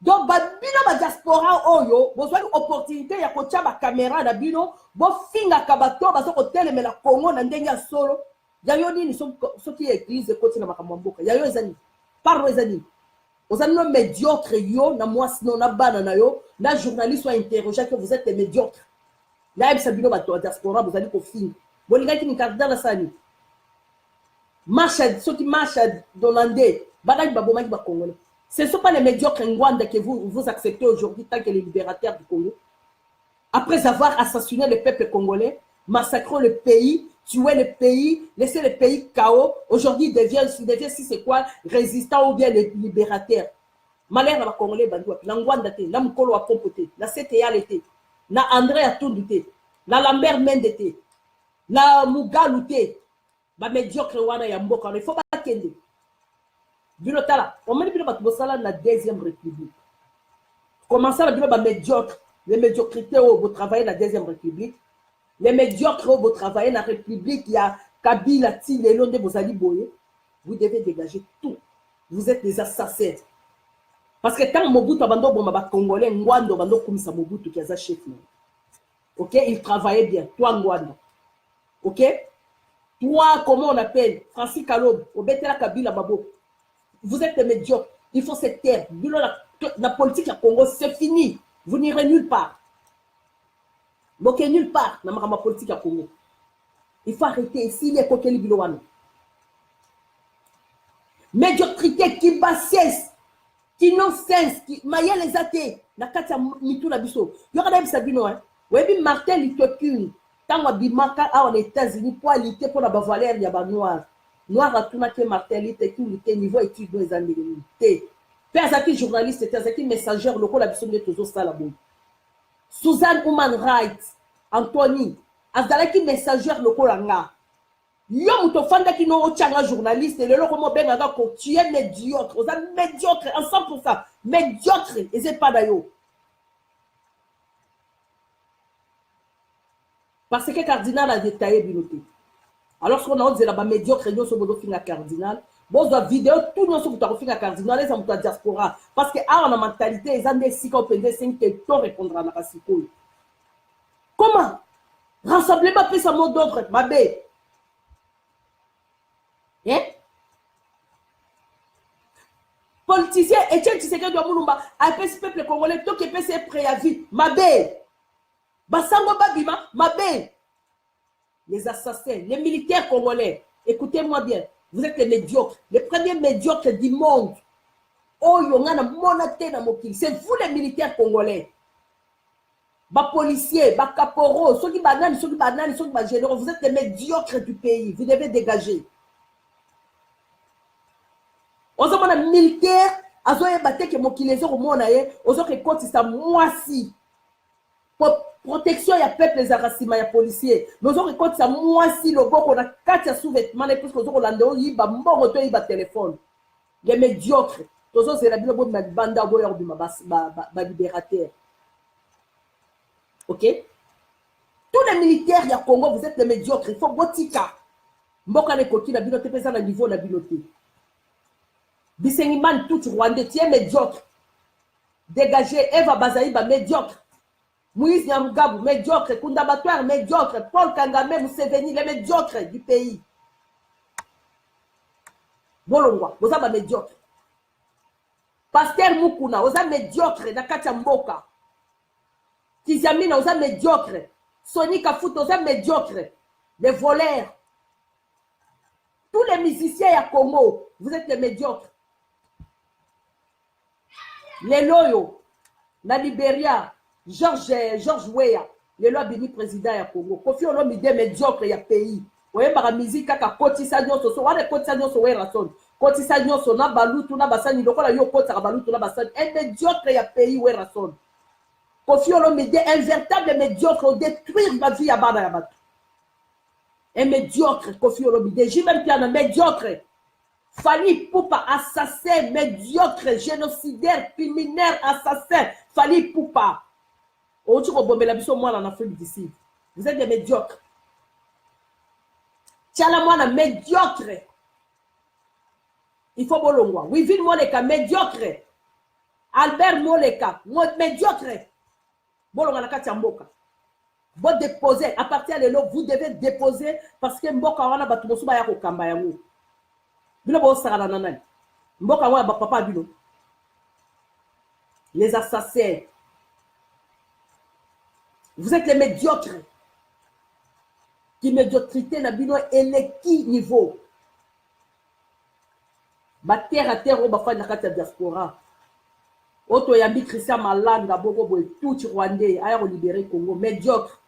donc bino badiaspora oyo bozwaki opportunité ya kotia bakamera na bino bofingaka bato baza kotelemela Congo na ndenge ya solo yayo nini soki église ekoti na makambo ya mboka yayo eza nini parlo eza nini ozali no médiocre yo na mwasi no na bana na yo na journaliste oyo interroge que vous êtes médiocre nayebisa bino bato ya diaspora bozali kofinga bolingaki ni candidat na sani soki marche donande badaki babomaki bacongolais. Ce ne sont pas les médiocres Ngwanda que vous acceptez aujourd'hui tant que les libérateurs du Congo. Après avoir assassiné le peuple congolais, massacré le pays, tué le pays, laissé le pays chaos, aujourd'hui il devient si c'est quoi, résistant ou bien les libérateurs. Malheur na Congolais bandou, na Ngwanda te, na Mukolo wa Pompo te, na CTA te, na André Atundu te, na Lambert Mende te, na Mugalu te, ba médiocre wana ya mboka, il faut pas kende. Bilotala, on m'a dit que la deuxième république. Commencez à dire médiocre, les médiocrités où vous travaillez la deuxième république, les médiocres où vous travaillez la république, il y a Kabila, Tile, Londe, vous allez boyer, vous devez dégager tout. Vous êtes des assassins. Parce que tant Mobutu abandon bon ma congolais, Ngwando abandon comme ça Mobutu qui a sa chef. Ok, il travaillait bien. Toi Ngwando. Ok, toi comment on appelle Francis Kalob, Obetela Kabila Babo. Vous êtes médiocres. Il faut se taire. La politique à Congo, c'est fini. Vous n'irez nulle part. Donc, nulle part dans ma politique à Congo. Il faut arrêter ici les Kokeli Bilowane. Médiocrité qui bassesse, qui non-sens, qui maille les athées. La Katia Mitou la Bisso. Il y aura des Sabino. Oui, Martin Luther King. Tant que Bimaka a aux États-Unis pour lutter pour la Bavalère, il y a noir. Noir a tout marqué Martin Luther King, niveau études dans les années 2000. Père journaliste, Zaki messager, le la biso de toujours ça la boue. Suzanne Human Rights, Anthony, Azalaki messager, le Kolanga. Yo muto fanda ki no changa journaliste, le loko mo benga ko tu es médiocre, vous êtes médiocre en 100%, médiocre, et c'est pas d'ailleurs. Parce que Cardinal a détaillé Binoté. Alors, ce qu'on a dit là-bas, médiocre, nous sommes au fin à Cardinal. Bon, la vidéo, tout le monde sommes au fin à Cardinal, les hommes de la diaspora. Parce que, ah, on a mentalité, ils ont des si qu'on peut dire, c'est que tout répondra à la racico. Comment? Rassemblement, puis ça mot d'autre, ma belle. Hein? Politicien, Etienne Tshisekedi de Moulumba, appelle ce peuple congolais, tout qui peut se préavis, ma belle. Basango Babima, ma belle. Les assassins, les militaires congolais, écoutez-moi bien, vous êtes les médiocres, les premiers médiocres du monde. Oh, c'est vous les militaires congolais. Bas policiers, bas caporaux, ceux qui banane, ceux qui généraux, vous êtes les médiocres du pays, vous devez dégager. On se demande militaire, azoye batte que mokilezo au monde aye, ozo que compte ça moi si. protection ya peuple ezakasima ya policier nozo rekotisa mwasi loboko na kati ya sous-vêtement na puisque ozo kolanda oyiba mbongo to yiba téléphone les médiocres tozo zela bino bo banda bo ya bima ba libérateur. OK, tous les militaires ya Congo vous êtes des médiocres, il faut botika mboka ne koki na bino te pesa na niveau na bino te. Bisengiman tout Rwandais tu es médiocre. Dégagez Eva Bazaïba médiocre. Moïse Nyamugabou, médiocre. Koundabatoire, médiocre. Paul Kagame, Museveni, les médiocres du pays. Bolongwa, vous êtes médiocre. Pasteur Mukuna, vous êtes médiocre. Nakatia Mboka. Tiziamina, vous êtes médiocre. Sonic Afout, vous êtes médiocre. Les voleurs. Tous les musiciens à Congo, vous êtes des médiocres. Les loyaux, la Libéria, George Weah, les lois béni président ya Congo. Kofi Olomide médiocre ya pays. Oye bara musique kaka kotisa nyonso so wana kotisa nyonso we rason. Kotisa nyonso na balutu na basani lokola yo kotisa balutu na basani. Un médiocre ya pays we rason. Kofi Olomide un véritable médiocre détruire ma vie à bana ya bato. Un médiocre Kofi Olomide, Jimem Piana médiocre. Fali Poupa assassin médiocre génocidaire criminel assassin. Fali Poupa. Vous êtes des médiocres. Tchalamwana médiocre. Il faut bolongwa. Wivin Moleka médiocre. Albert Moleka médiocre. Bolonga na kati ya mboka. Vous déposez à partir de là vous devez déposer parce que mboka wana batu bosuba ya kokamba yango. Bilo bo sala nanani. Mboka wana ba papa bilo. Les assassins. Vous êtes les médiocres. Qui médiocrité na bino eleki niveau. Ba terre à terre ba fa na kati ya diaspora. Oto yambi Christian Malanga boko boy tout Rwandais aya ko libérer Congo médiocre.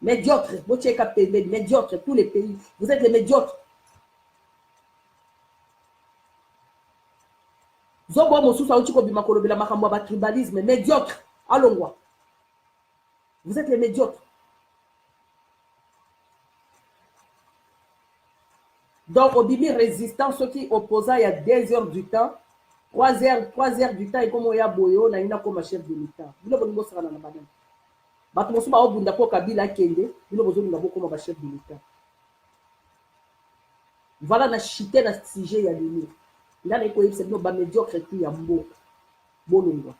Médiocre, vous check up médiocre tous les pays. Vous êtes les médiocres. Zobo mosusa uchi ko bima ko lobela makambo ba tribalisme médiocre. Allongwa. Vous êtes les médiocres. Donc, au Bibi résistant, ceux qui opposaient il y a 2 heures du temps, 3 heures du temps, et comme il y a Boyo, il y a comme chef de l'État. Vous ne pouvez pas faire la banane. Vous ne pouvez pas Kabila Kende, vous ne pouvez pas comme chef de l'État. Voilà, na chité na sujet ya demi. Là, les coïbs, c'est nos médiocres qui y a mbo. Bolongo.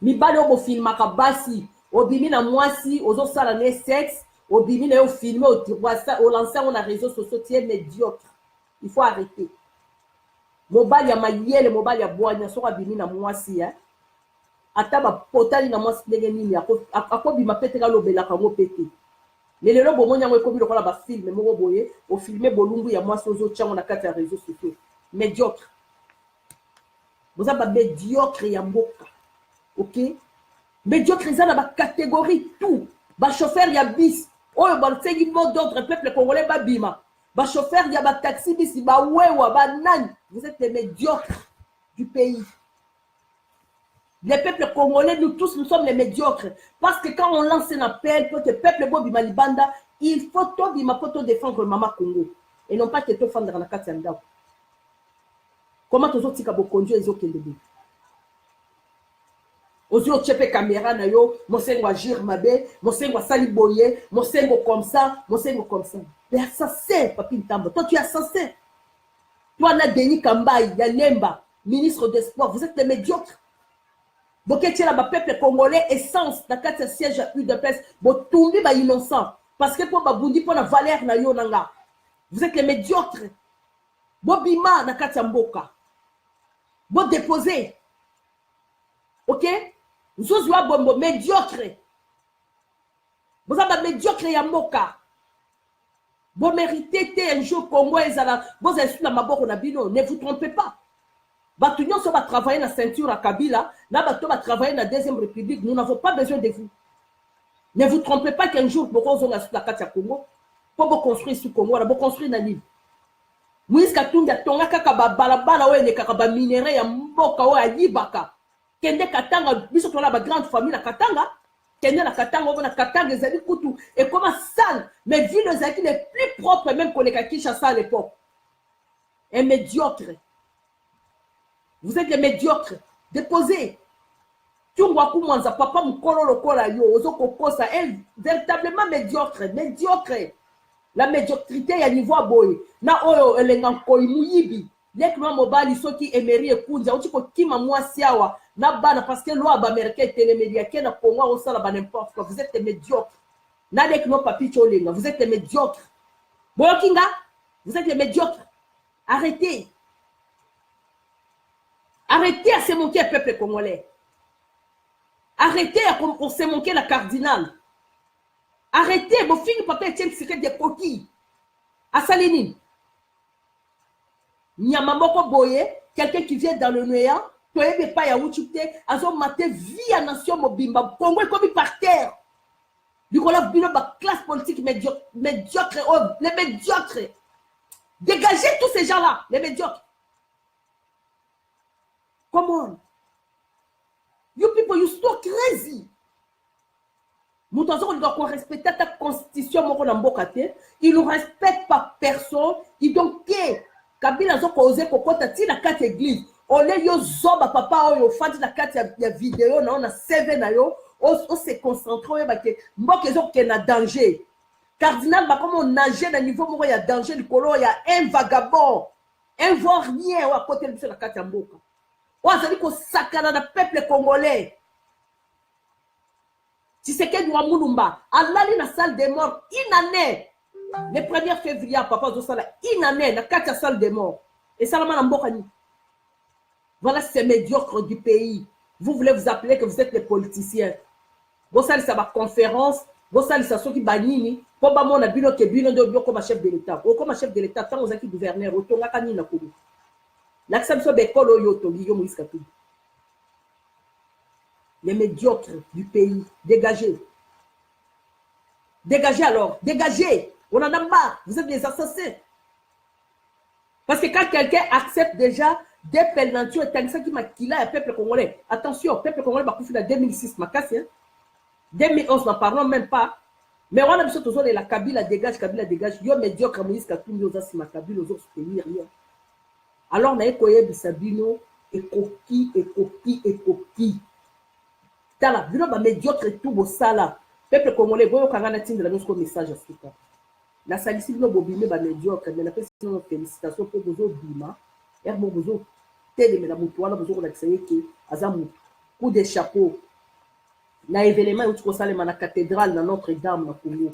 Mibale au film akabasi obimi na mwasi ozo sala ne sexe obimi na yo filmer au lancer on a réseaux sociaux tie médiocre. Il faut arrêter. Mobali ya mayele mobali ya boanya so abimi na mwasi ya ataba potali na mwasi ndenge nini akobima peteka lobela kango pete. Mais le lobo monya ko bilo kola ba film moko boye o filmer bolungu ya mwasi ozo tchango na kati ya réseaux sociaux. Médiocre. Vous avez médiocre ya mboka. OK, médiocre ils ont la catégorie tout ba chauffeur ya bis oyo ba tsengi mot d'autre peuple congolais ba bima ba chauffeur ya ba taxi bis ba wewa ba nani. Vous êtes les médiocres du pays. Les peuples congolais nous tous nous sommes les médiocres parce que quand on lance un appel pour que le peuple bo bima libanda il faut to bima pour te défendre maman Congo et non pas que te défendre la kati ndao. Comment tozo tika bo conduire ezo kende Ozio chepe caméra na yo, mosengo agir mabe, mosengo sali boye, mosengo comme ça. Mais assassin, papi Ntambo. Toi, tu es assassin. Toi, na Denis Kambaï, Yanemba, ministre des Sports, vous êtes des médiocres. Donc, tu es là, peuple congolais, essence, dans 4 sièges à UDPS, bon, tout le monde est innocent. Parce que pour Babundi, pour la valeur na yo nanga. Vous êtes les médiocres. Bobima, na Katamboka. Bon, déposé. OK? Vous êtes bombo médiocre. Vous êtes médiocre ya moka. Vous méritez un jour Congo et Zala. Vous êtes sur la maboko na bino. Ne vous trompez pas. Batunion va travailler dans la ceinture à Kabila. Là, Bato va travailler dans la Deuxième République. Nous n'avons pas besoin de vous. Ne vous trompez pas qu'un jour, vous allez sur la carte à Congo. Pour vous construire sur Congo, vous construire dans l'île. Moïse Katumbi a tonga kaka balabala ou ne kaka ba minéraux ya mboka ou ya libaka. kende katanga biso tola ba grande famille na katanga kende na katanga on a katanga ezali kutu et comme sale mais ville ezali les plus propres même qu'on est Kinshasa à l'époque un médiocre vous êtes des médiocres déposez Tungwaku Mwanza papa mukolo lokola yo ozo kokosa un véritablement médiocre la médiocrité ya niveau boy na oyo elenga koyi muyibi lekma mobali soki emery ekunja uti ko kima mwasi awa na bana parce que loi américain télémédia ke na Congo au sala ba n'importe quoi vous êtes médiocre na lekma papi cholenga vous êtes médiocre boyokinga vous êtes médiocre arrêtez à se moquer peuple congolais arrêtez à se moquer la cardinale arrêtez vos filles papa Etienne Tshisekedi des coquilles à Salénine Nyamamoko Boye, quelqu'un qui vient dans le néant, tu n'es pas Yaouchute, azo maté vie à nation mobimba, Congo est comme par terre. Du coup, là, classe politique médiocre, oh, les médiocres. Dégagez tous ces gens-là, les médiocres. Come on. You people, you so crazy. Nous on doit respecter ta constitution, il ne respecte pas personne, il donc Kabila zo cause kokota ti na kati église ole yo zoba papa oyo fandi na kati ya vidéo na on a CV na yo on se concentrer ba ke mboke zo ke na danger cardinal ba comme on nager na niveau moko ya danger likolo ya un vagabond un vaurien ou à côté de la kati ya mboka o azali ko sakana na peuple congolais Tshisekedi wa Mulumba alali na salle des morts une année. Le 1er février, papa Zosala, une année, la 4 salle des morts. Et ça, voilà ces médiocres du pays. Vous voulez vous appeler que vous êtes les politiciens. Vous savez, ça va conférence. Vous savez, ça qui banini. Pour moi, on a bilo que bilo de comme chef de l'État. Ou comme chef de l'État, tant aux acquis gouverneurs, au tonga kani na koulou. L'accent de kolo yoto, Guillaume Moïskatou. Les médiocres du pays. Dégagez. Dégagez alors. Dégagez. On en a marre, vous êtes des assassins. Parce que quand quelqu'un accepte déjà des pelnatures, et ça qui m'a killé le peuple congolais. Attention, le peuple congolais va couper en 2006, ma casse. 2011, n'en parlons même pas. Mais on a besoin de la Kabila dégage. Yo médiocre, Moïse Katumbi, aux assis, ma Kabila, aux autres, soutenir rien. Alors, on a écoyé Sabino, et coquille. Tala, vu le médiocre et tout, beau ça là. Peuple congolais, vous avez un message à ce temps. La salissime no bobime ba médiocre mais na pesi no félicitations pour bozo bima er mo bozo télé mais la mutuana bozo la kisaye ke azamu coup de chapeau na événement où tu consales na cathédrale na Notre-Dame na Congo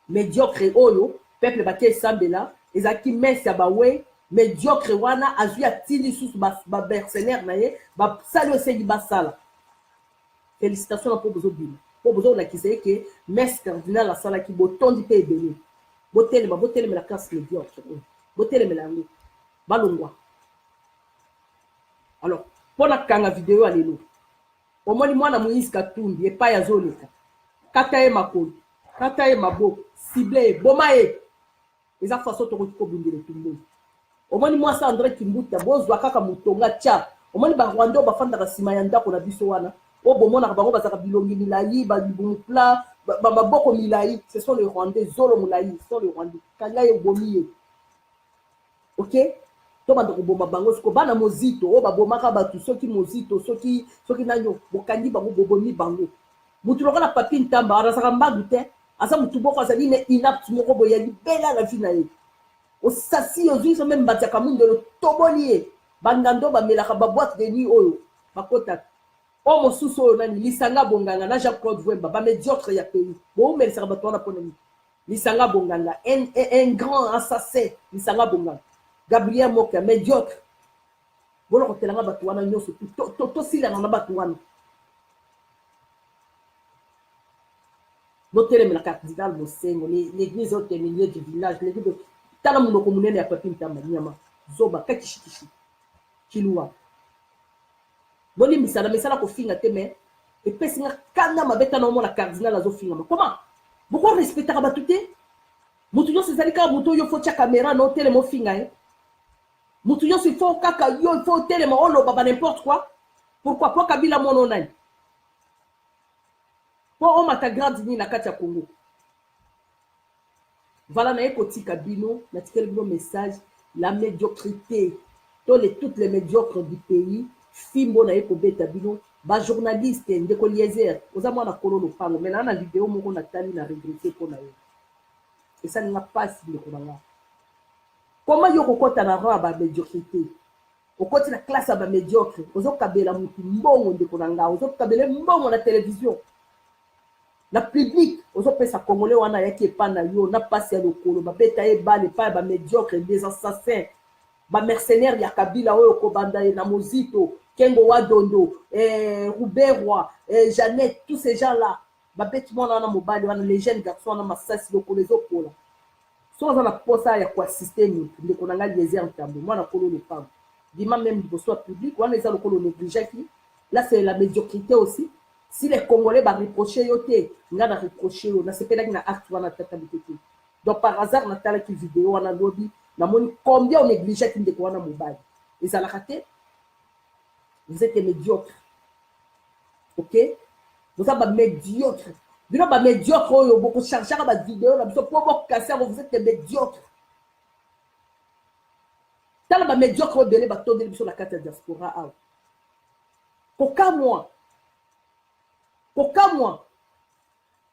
médiocre oyo peuple ba ke sambela ezaki messe ya bawe médiocre wana azui atili sous ba mercenaire na ye ba sali osengi basala félicitations pour bozo bima pour bozo la kisaye ke messe cardinal la sala ki botondi pe ebele Boteleme la classe médiocre. Boteleme la ngou. Balongwa. Alors, pour la kanga vidéo alelo. Au moins moi na Moïse Katumbi et pas ya zoleka. Kataye makolo. Kataye mabo. Ciblé. Bomae. Les façon to ko bindele tumbo. Au moins moi ça André Kimbuta bozwa kaka mutonga tcha. Au moins ba Rwanda ba fanda ka sima ya ndako na biso wana. O bomona ka bango bazaka bilongi milayi ba bibumupla. Boko Milaï, ce sont les Rwandais, Zolo Moulaï, ce sont les Rwandais. Kanga et Bomiye. Ok? Toma de Boma Bango, Skobana Mozito, Oba Bomaka Batu, Soki Mozito, Soki Nanyo, Bokandi Bango, Bobomi Bango. Moutulora la papine tamba, Arasaramba Dute, Asa Moutuboko Azali ne inapte Moko Boyali, Bella la finae. Au Sassi, aux huiles, même Batiakamoun de le Tobonier. Bangando, Bamelaka, Baboite de Nuit Oyo, Bakota. Oh mon sous-sol, Lisanga Bonganga, na Jacques-Claude Vouemba, ba médiocre ya pays. Bon, mais ça va toi la ponemi. Lisanga Bonganga, un grand assassin, Lisanga Bonganga. Gabriel Moka, médiocre. Bon, on te l'a batouana, nous, tout si la batouana. L'hôtel est la cathédrale, l'église au milieu du village, l'église de Talamuno Communel et à Papinta Maniama, Zoba, Kakishi, Kilua. Boni misala misala ko finga teme et pesinga kana mabeta na la cardinal azo finga comment pourquoi respecter ba tuté mutu yo sezalika mutu yo fo tia caméra no tele mo finga mutu yo se fo kaka yo fo tele mo olo baba n'importe quoi Pourquoi? Pour Kabila mononani. Pour on m'a grande ni na kati ya Congo. Voilà, na ekoti Kabino, na tikel bino message, la médiocrité, toutes les médiocres du pays, fimbo na eko beta bino, ba journaliste, ndeko Eliezer, oza mwana kolo lo pango, mais na vidéo moko na tali na regretter pour na yo. Et ça n'a pas si ndeko na nga. Comment yo kokota na roi ba médiocrité? Okoti na classe ba médiocre, ozo kabela mutu mbongo ndeko na nga, ozo kabela mbongo na télévision. La public, aux autres congolais, on a qui est pas na yo, n'a pas si à l'okolo, ba beta e bale, pas ba médiocre, des assassins, ba mercenaires, ya Kabila, oyo kobanda, na Mozito, Kengo Wadondo, Rouberwa, Jeannette, tous ces gens-là, ba bête mon na mobile, on a les jeunes garçons, on a massas, l'okolo, les okola. Soit on a posa ya quoi système, de konanga les en tambo, moi na kolo le pam. Dima même du soit public, on les a l'okolo négligé qui, là c'est la médiocrité aussi. Si les Congolais va reprocher yoté, nga na reprocher yo, na sepela na acte wana tata bitete. Donc par hasard na tala ki vidéo wana lobby, na moni combien on négligeait qui ndeko wana mobile. Et ça l'a raté. Vous êtes médiocre. OK? Vous êtes médiocre. Bino ba médiocre yo beaucoup charger ba vidéo là, pour beaucoup casser vous êtes médiocre. Tala ba médiocre belé ba tondeli biso la carte diaspora a. Pourquoi moi? Pourquoi moi?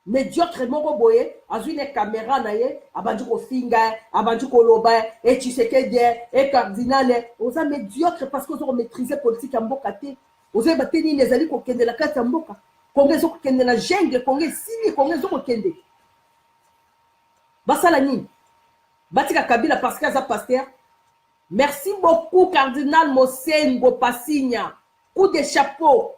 Médiocre moko boye, azu une caméra na ye, abandi ko finga, abandi ko loba, et Tshisekedi, et cardinal, oza médiocre parce que vous maîtrisez politique en mboka te. Oza bateni les ali ko kende la kati ya mboka. Kongo zo ko kende na jungle, Kongo sini, Kongo zo ko kende. Basala nini? Batika Kabila parce que za pasteur. Merci beaucoup cardinal Mosengo Passigna. Coup de chapeau.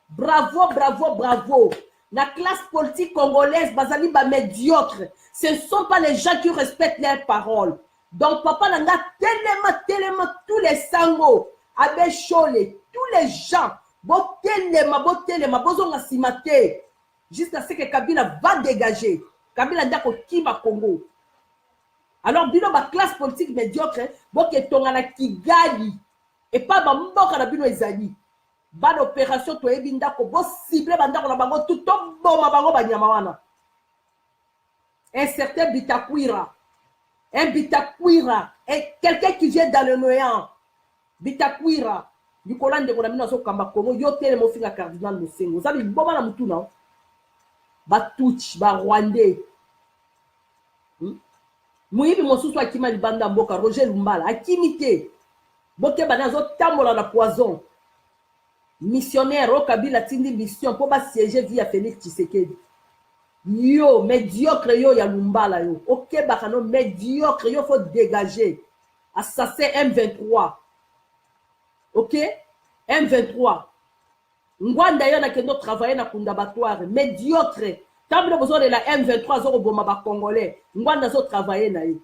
Bravo, bravo, bravo. La classe politique congolaise, bazali ba médiocre. Ce ne sont pas les gens qui respectent leurs paroles. Donc, papa nanga tellement, tous les sangos, abe chole, tous les gens, botelema, bozonga simate, jusqu'à ce que Kabila va dégager. Kabila ndako kiba Congo. Alors, bino ba classe politique médiocre, boke tonga na Kigali, et pas ba mboka na bino ezali. Ban opération to ebinda ko bo cible bandako na bango tout boma bango banyama wana. Un certain Bitakwira, et quelqu'un qui vient dans le néant. Bitakwira, du collant de Konamina so kamba Congo, yo tele mo finga cardinal Mosengo. Vous savez boma na mutu na. Ba touch, ba Rwandais. Muyibi mosusu akima libanda mboka Roger Lumbala, akimité. Boke banazo tambola na poison. Missionnaire au Kabila tindi mission pour pas siéger via Félix Tshisekedi. Yo, médiocre yo ya Lumbala yo. Ok, bakano, médiocre yo faut dégager. Assassin M23. Ok? M23. Ngwanda yo na kendo travailler na kundabatoire. Médiocre. Tant que besoin de la M23 zoro boma ba Congolais. Ngwanda zo travailler na yo.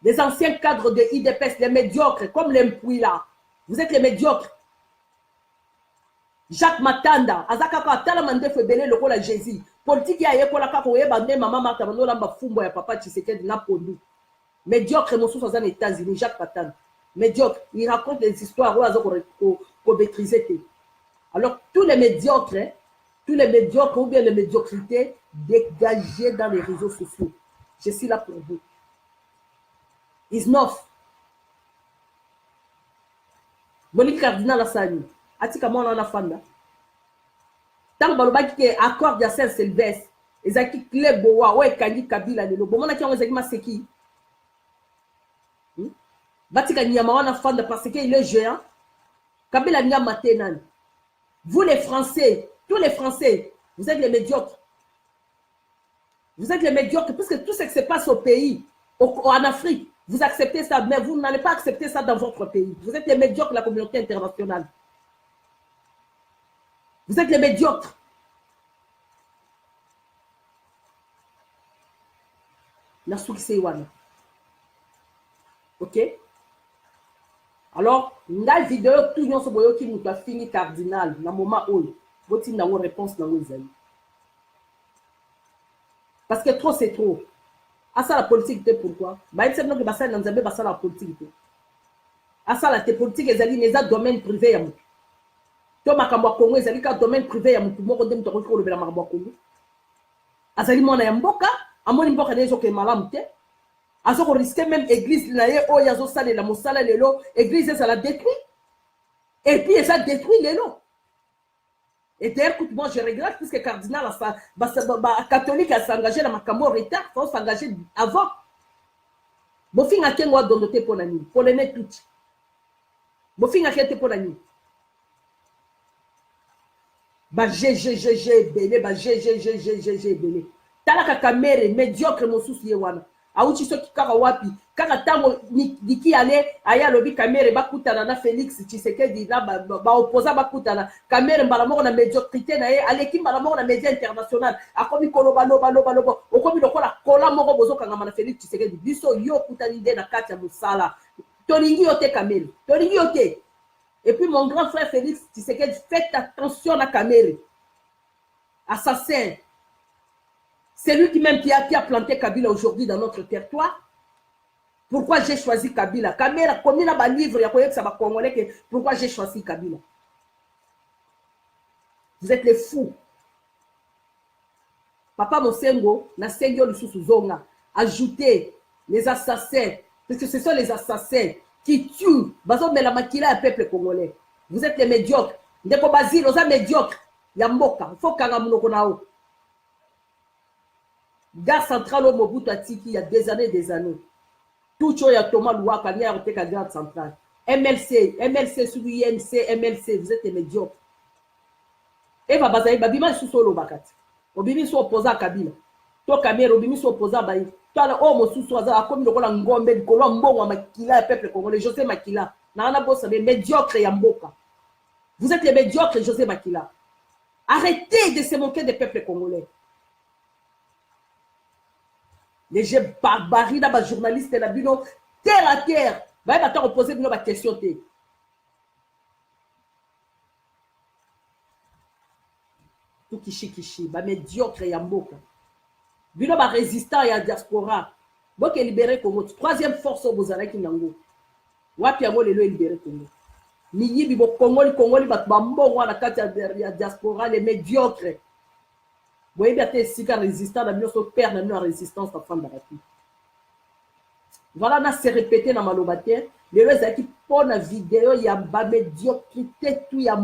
Les anciens cadres de IDPS, les médiocres, comme les Mpouila. Vous êtes les médiocres. Jacques Matanda, azakaka talamande febele lokola Jésus. Politique ya yekola kako yeba nde mama Martha bando lamba fumbo ya papa Tshisekedi na pondu. Médiocre mosusu aux États-Unis, Jacques Matanda. Médiocre, il raconte des histoires où azoko ko maîtriser. Alors tous les médiocres ou bien les médiocrités dégagez dans les réseaux sociaux. Je suis là pour vous. Isnof. Monique Cardinal Assani. Atika mwana na fanda. Tant balobaki ke accord ya Saint-Sylvestre, ezaki clé boa o ekangi Kabila lelo. Bomona ki on ezaki maseki. Batika nyama wana fanda parce que il est géant. Kabila nya matenan. Vous les Français, tous les Français, vous êtes les médiocres. Vous êtes les médiocres puisque tout ce qui se passe au pays, en Afrique, vous acceptez ça, mais vous n'allez pas accepter ça dans votre pays. Vous êtes les médiocres de la communauté internationale. Vous êtes les médiocres. Ok? Alors, la vidéo, tout le monde qui nous a fini cardinal, dans le moment où vous avez une réponse dans vos amis. Parce que trop, c'est trop. À ça, la politique, pourquoi? Bah, il sait que ça, la politique. À ça, la politique, les domaine privé. to makambo Congo ezali ka domaine privé ya mutu moko nde mutu akoki kolobela makambo ya Congo azali mwana ya mboka amoni mboka na ye ezoke malamu te azo risquer même église na ye oyo azosalela mosala lelo église ezala détruit et puis eza détruit lelo. Et d'ailleurs, moi je regrette puisque cardinal catholique a s'engagé dans ma cambo retard, il faut s'engager avant. Bon fin à quel mois dondoté pour la nuit, pour les net tout. Bon fin à quel te pour la nuit. Bah j'ai belé, bah j'ai belé. Talaka kamere médiocre mon souci wana. Auchi soki kaka wapi kaka tango diki ale aya lobi kamere bakutana na Félix Tshisekedi la ba opposa bakutana kamere mbala moko na médiocrité na ye aleki mbala moko na média international akomi koloba loba okomi lokola kola moko bozo kanga na Félix Tshisekedi biso yo kutani de na kati ya musala tolingi yote kamere tolingi yote. Et puis mon grand frère Félix Tshisekedi, faites attention à kamere assassin. C'est lui qui même qui a planté Kabila aujourd'hui dans notre territoire. Pourquoi j'ai choisi Kabila? Kabila, comme il a un livre, il y a ça va congolais. Pourquoi j'ai choisi Kabila? Vous êtes les fous. Papa Mosengo, na Sengo Lususu Zonga, ajoutez les assassins, parce que ce sont les assassins qui tuent. Bazo mais la maquila un peuple congolais. Vous êtes les médiocres. Ndeko Bazil, vous êtes médiocres. Yamboka, il faut Karamunoko nao. Gare centrale au Mobutu Atiki il y a des années. Tout ce qui est Thomas Louaka, il y a une gare centrale. MLC, sous l'INC, MLC, vous êtes médiocres. Et va bazaï, babima sous solo bakati. Obimi sous opposé à Kabila. To Kamere, obimi sous opposé à Baï. Toi, le homme sous soisa, comme le Roland Ngombe, le Colombo, Makila, le peuple congolais, José Makila. Nana Bossa, les médiocres et Mboka. Vous êtes les médiocres, José Makila. Arrêtez de se moquer des peuples congolais. Les jeux barbaries dans les journalistes et la bino terre à terre. Va y avoir poser une question. Tout kishi, va médiocre et yamboka. Bino va résistant et à diaspora. Donc libérer Congo. Troisième force au Bozala qui nango. Wapi yango lelo libérer Congo. Ni yibi bo Congoli bat bambo na kati ya diaspora les médiocres. Vous voyez bien que si un résistant, nous perd la résistance à femme d'arrêter. Voilà, on a se répété dans ma lobaté. Les gens qui font la vidéo, il y a une médiocrité, tout y a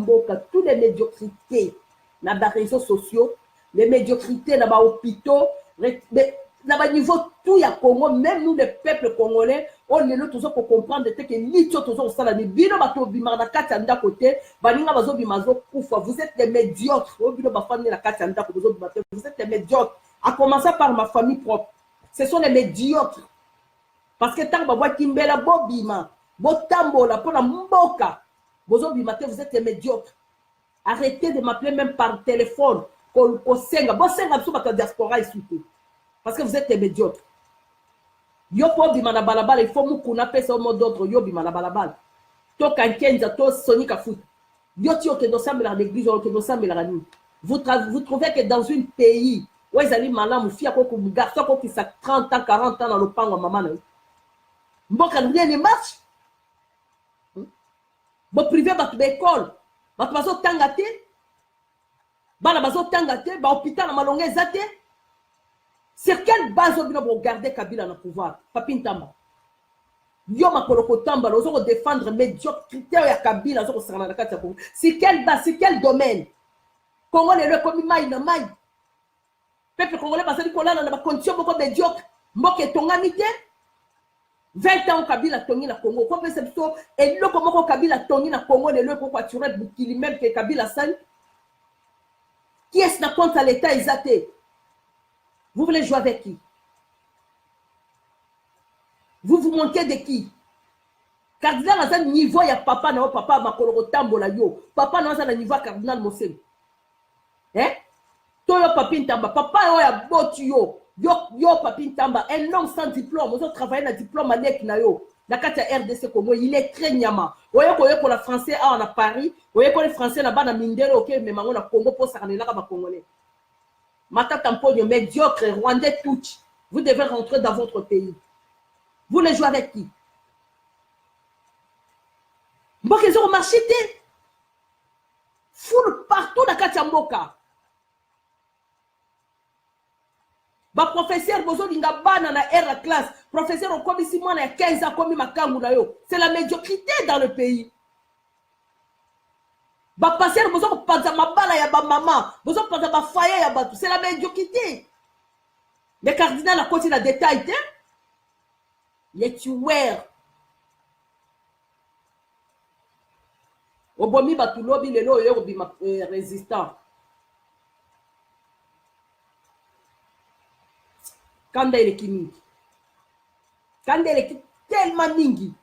toutes les médiocrités dans les réseaux sociaux, les médiocrités dans les hôpitaux, dans le niveau tout y a Congo, même nous les peuples congolais, on est là toujours pour comprendre que l'ito toujours ça la bino bato bimana kati anda côté baninga bazo bimazo kufa. Vous êtes des médiocres. Bino bafani la kati anda ko bazo bimato. Vous êtes des médiocres. À commencer par ma famille propre. Ce sont les médiocres. Parce que tant ba kimbela bobima, botambola pour la mboka. Bozo bimato, vous êtes des médiocres. Arrêtez de m'appeler même par téléphone. Ko senga, bo senga biso bato diaspora ici. Parce que vous êtes des médiocres. Yo po bimana balabala, il faut mukuna pesa au mot d'ordre yo bimana balabala. To kankenza to sonika foot. Yo ti oke dosambe la l'église oke dosambe la rani. Vous trouvez que dans un pays où ils allaient malamu fia ko garçon ko qui sa 30 ans 40 ans dans le pango maman na. Mboka rien ne marche. Bo privé ba école. Ba bazo tangate. Ba na bazo tangate, ba hôpital na malonga ezate. Sur quelle base vous regardez Kabila dans le pouvoir? Papi Ntamba. Yo makoloko tamba, vous allez défendre médiocrité à Kabila, vous allez la carte. C'est quelle base, c'est quel domaine? Congo le comme maï na maï. Peuple congolais parce que là dans la condition beaucoup médiocre. Moke tongamité. 20 ans Kabila tongi na Congo. Quoi c'est plutôt et le comment Kabila tongi na Congo le pourquoi tu rêves qu'il même que Kabila sale. Qui est-ce qui compte à l'état exaté? Vous voulez jouer avec qui? Vous vous montez de qui? Cardinal dans un niveau, il y a papa, non, papa, ma koloro tambola yo. Papa, dans un niveau, cardinal Mosel. Hein? Toyo papi ntamba. Papa, yo, ya botu yo. Yo, papi ntamba. Un homme sans diplôme. Vous avez travaillé dans diplôme à l'EC na yo. La carte RDC Congo, il est très nyama. Vous voyez pour la français, on a Paris. Vous voyez pour les français, là-bas, dans Mindelo, ok, mais on a Congo pour s'arranger là, bas Congolais. Mata Tamponio, médiocre, rwandais, tout. Vous devez rentrer dans votre pays. Vous les jouez avec qui? Bon, ils ont marché. foule partout na kati ya mboka. Ba professeur bozo linga bana na air la classe, professeur okomi si mwana ya 15 ans komi makangu na yo. C'est la médiocrité dans le pays. Ba passer bozo panza mabala ya ba maman, bozo panza ba faye ya batu, c'est la médiocrité. Le cardinal a continué la détail, les tueurs. Obomi batu lobi lelo yo bi résistant. Kanda il est mingi. Kanda il est tellement mingi.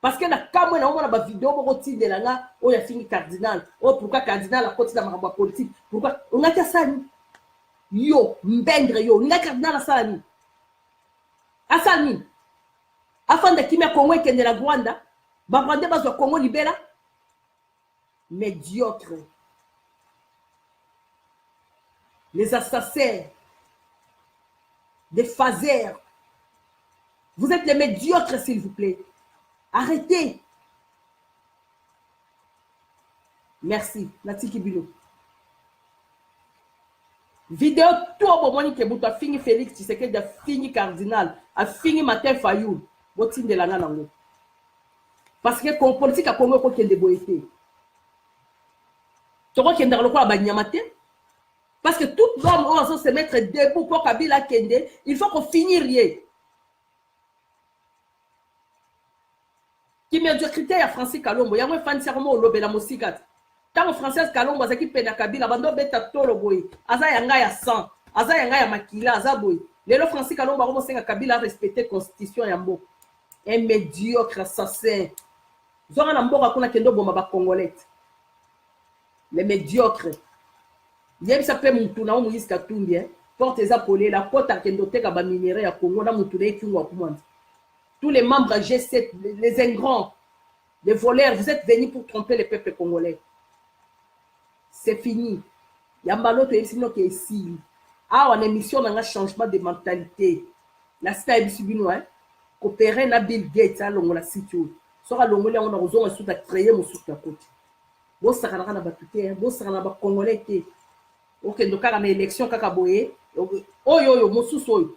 Parce que na kamwe na omona ba vidéo boko tinde la nga o ya fini cardinal. Oh pourquoi cardinal a continué la makambo politique? Pourquoi on a qu'à ça ni? Yo mbendre yo, nga cardinal asala ni. Asala ni. Afin de kimia Congo kende la Rwanda, ba Rwanda bazwa Congo libera. Médiocre. Les assassins. Des phasers. Vous êtes les médiocres, s'il vous plaît. Arrêtez. Merci. Natiki Bilo. Vidéo tout au moment que vous avez fini Félix Tshisekedi, a fini Cardinal, a fini Martin Fayou. Botin de la nango. Parce que la politique a Congo qui est déboîté. Tu vois qu'il y a un banyamate. Parce que tout l'homme va se mettre debout pour Kabila Kende, il faut qu'on finisse rien. Qui médiocrité à Francis Kalombo, il y a un fan serment au lobby la musikat. Tant Francis Kalombo, c'est qui peine à Kabila, bando beta tolo boy, aza yanga ya 100, aza yanga ya makila, aza boy. Lelo Francis Kalombo, comment c'est que Kabila a respecté la constitution yambo. Un médiocre assassin. Zora Nambo a kendo bomba ba congolais. Les médiocres. Yem ça fait mutu na Moïse Katumbi, porte les appelés la porte à kendote ka ba minéraux ya Congo na mutu na kinwa kumanda. Tous les membres G7, les ingrats, les voleurs, vous êtes venus pour tromper le peuple congolais. C'est fini. Yambalo to yemsino ke ici. Ah, on émission dans un changement de mentalité. La cité ebisubino coopérer na Bill Gates à longo la situation. Sora longo le on a besoin de tout créer mon soutien côté. Bo sakana na batuté, bo sakana ba congolais té. Ok, donc à l'élection kaka boye, oyo mosusu oyo.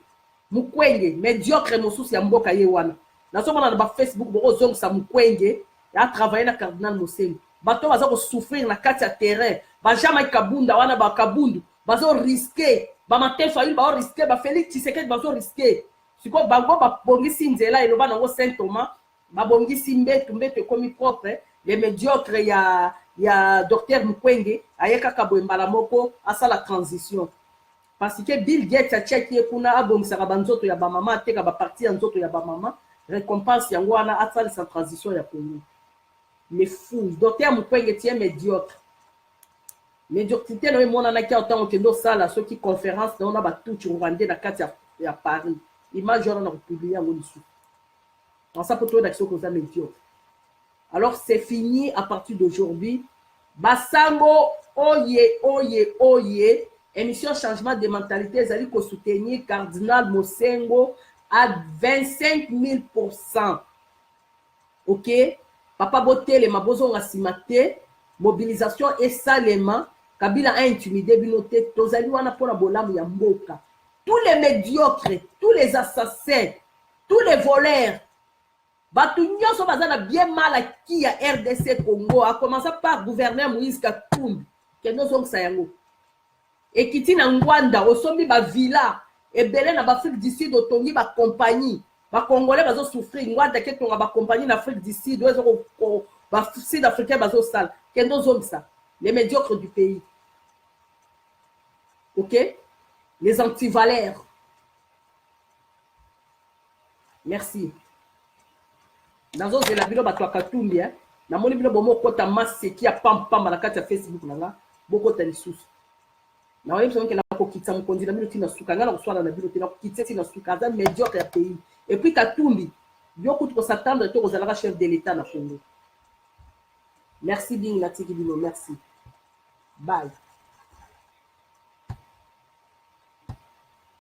Mukwenge médiocre mosusu ya mboka ye wana. Na so mona na ba Facebook bo zongo sa Mukwenge, ya travailler na cardinal Mosengo. Bato baza ko souffrir na kati ya terrain, ba jamais kabunda wana ba kabundu, bazo risquer, ba Martin Fayulu ba risquer, ba Félix Tshisekedi bazo risquer. Siko bango ba bongisi nzela eloba nango Saint Thomas, ba bongisi mbetu komi propre, les médiocres ya docteur Mukwenge ayeka kabwembala moko asa la transition. Parce que Bill Gates a checké kuna abongisaka banzoto ya ba mama teka ba parti ya nzoto ya ba mama récompense yango wana asa sa transition ya Congo. Les fous, docteur Mukwege tie médiocre. Médiocrité no mona na kia autant que ndo sala ceux qui conférence na on a ba tout rwandais na kati ya Paris. Image on a publié en dessous. En ça pour toi d'action que ça médiocre. Alors c'est fini à partir d'aujourd'hui. Basango oye émission changement de mentalité zali ko soutenir cardinal Mosengo à 25 000%. OK? Papa Botele mabozo ngasimate mobilisation et salement Kabila a intimidé binoté tozali wana pona bolamu ya mboka. Tous les médiocres, tous les assassins, tous les voleurs batu nyonso bazana bien mal acquis à RDC Congo, a commencé par gouverneur Moïse Katumbi, keno zongo sayango. Et kiti na Ngwanda, osombi ba villa, et belé na Afrique du Sud, otongi ba compagnie, ba Congolais bazo souffrir, Ngwanda ketonga ba compagnie na Afrique du Sud, ba Sud-Africain bazo sale, keno zongo sa, les médiocres du pays. OK? Les antivaleurs. Merci. Dans un de la vidéo bato Katumbi na moni bino bomo kota masse qui a pam na kati ya Facebook nanga boko ta lisusu na wayebisa ke na ko kitsa mukonzi na bino tina suka ngala ko swala na bino tina ko kitsa tina suka za médiocre ya pays et puis Katumbi yoko to s'attendre to kozala chef de l'état na Congo. Merci bien Natiki Bino, merci. Bye.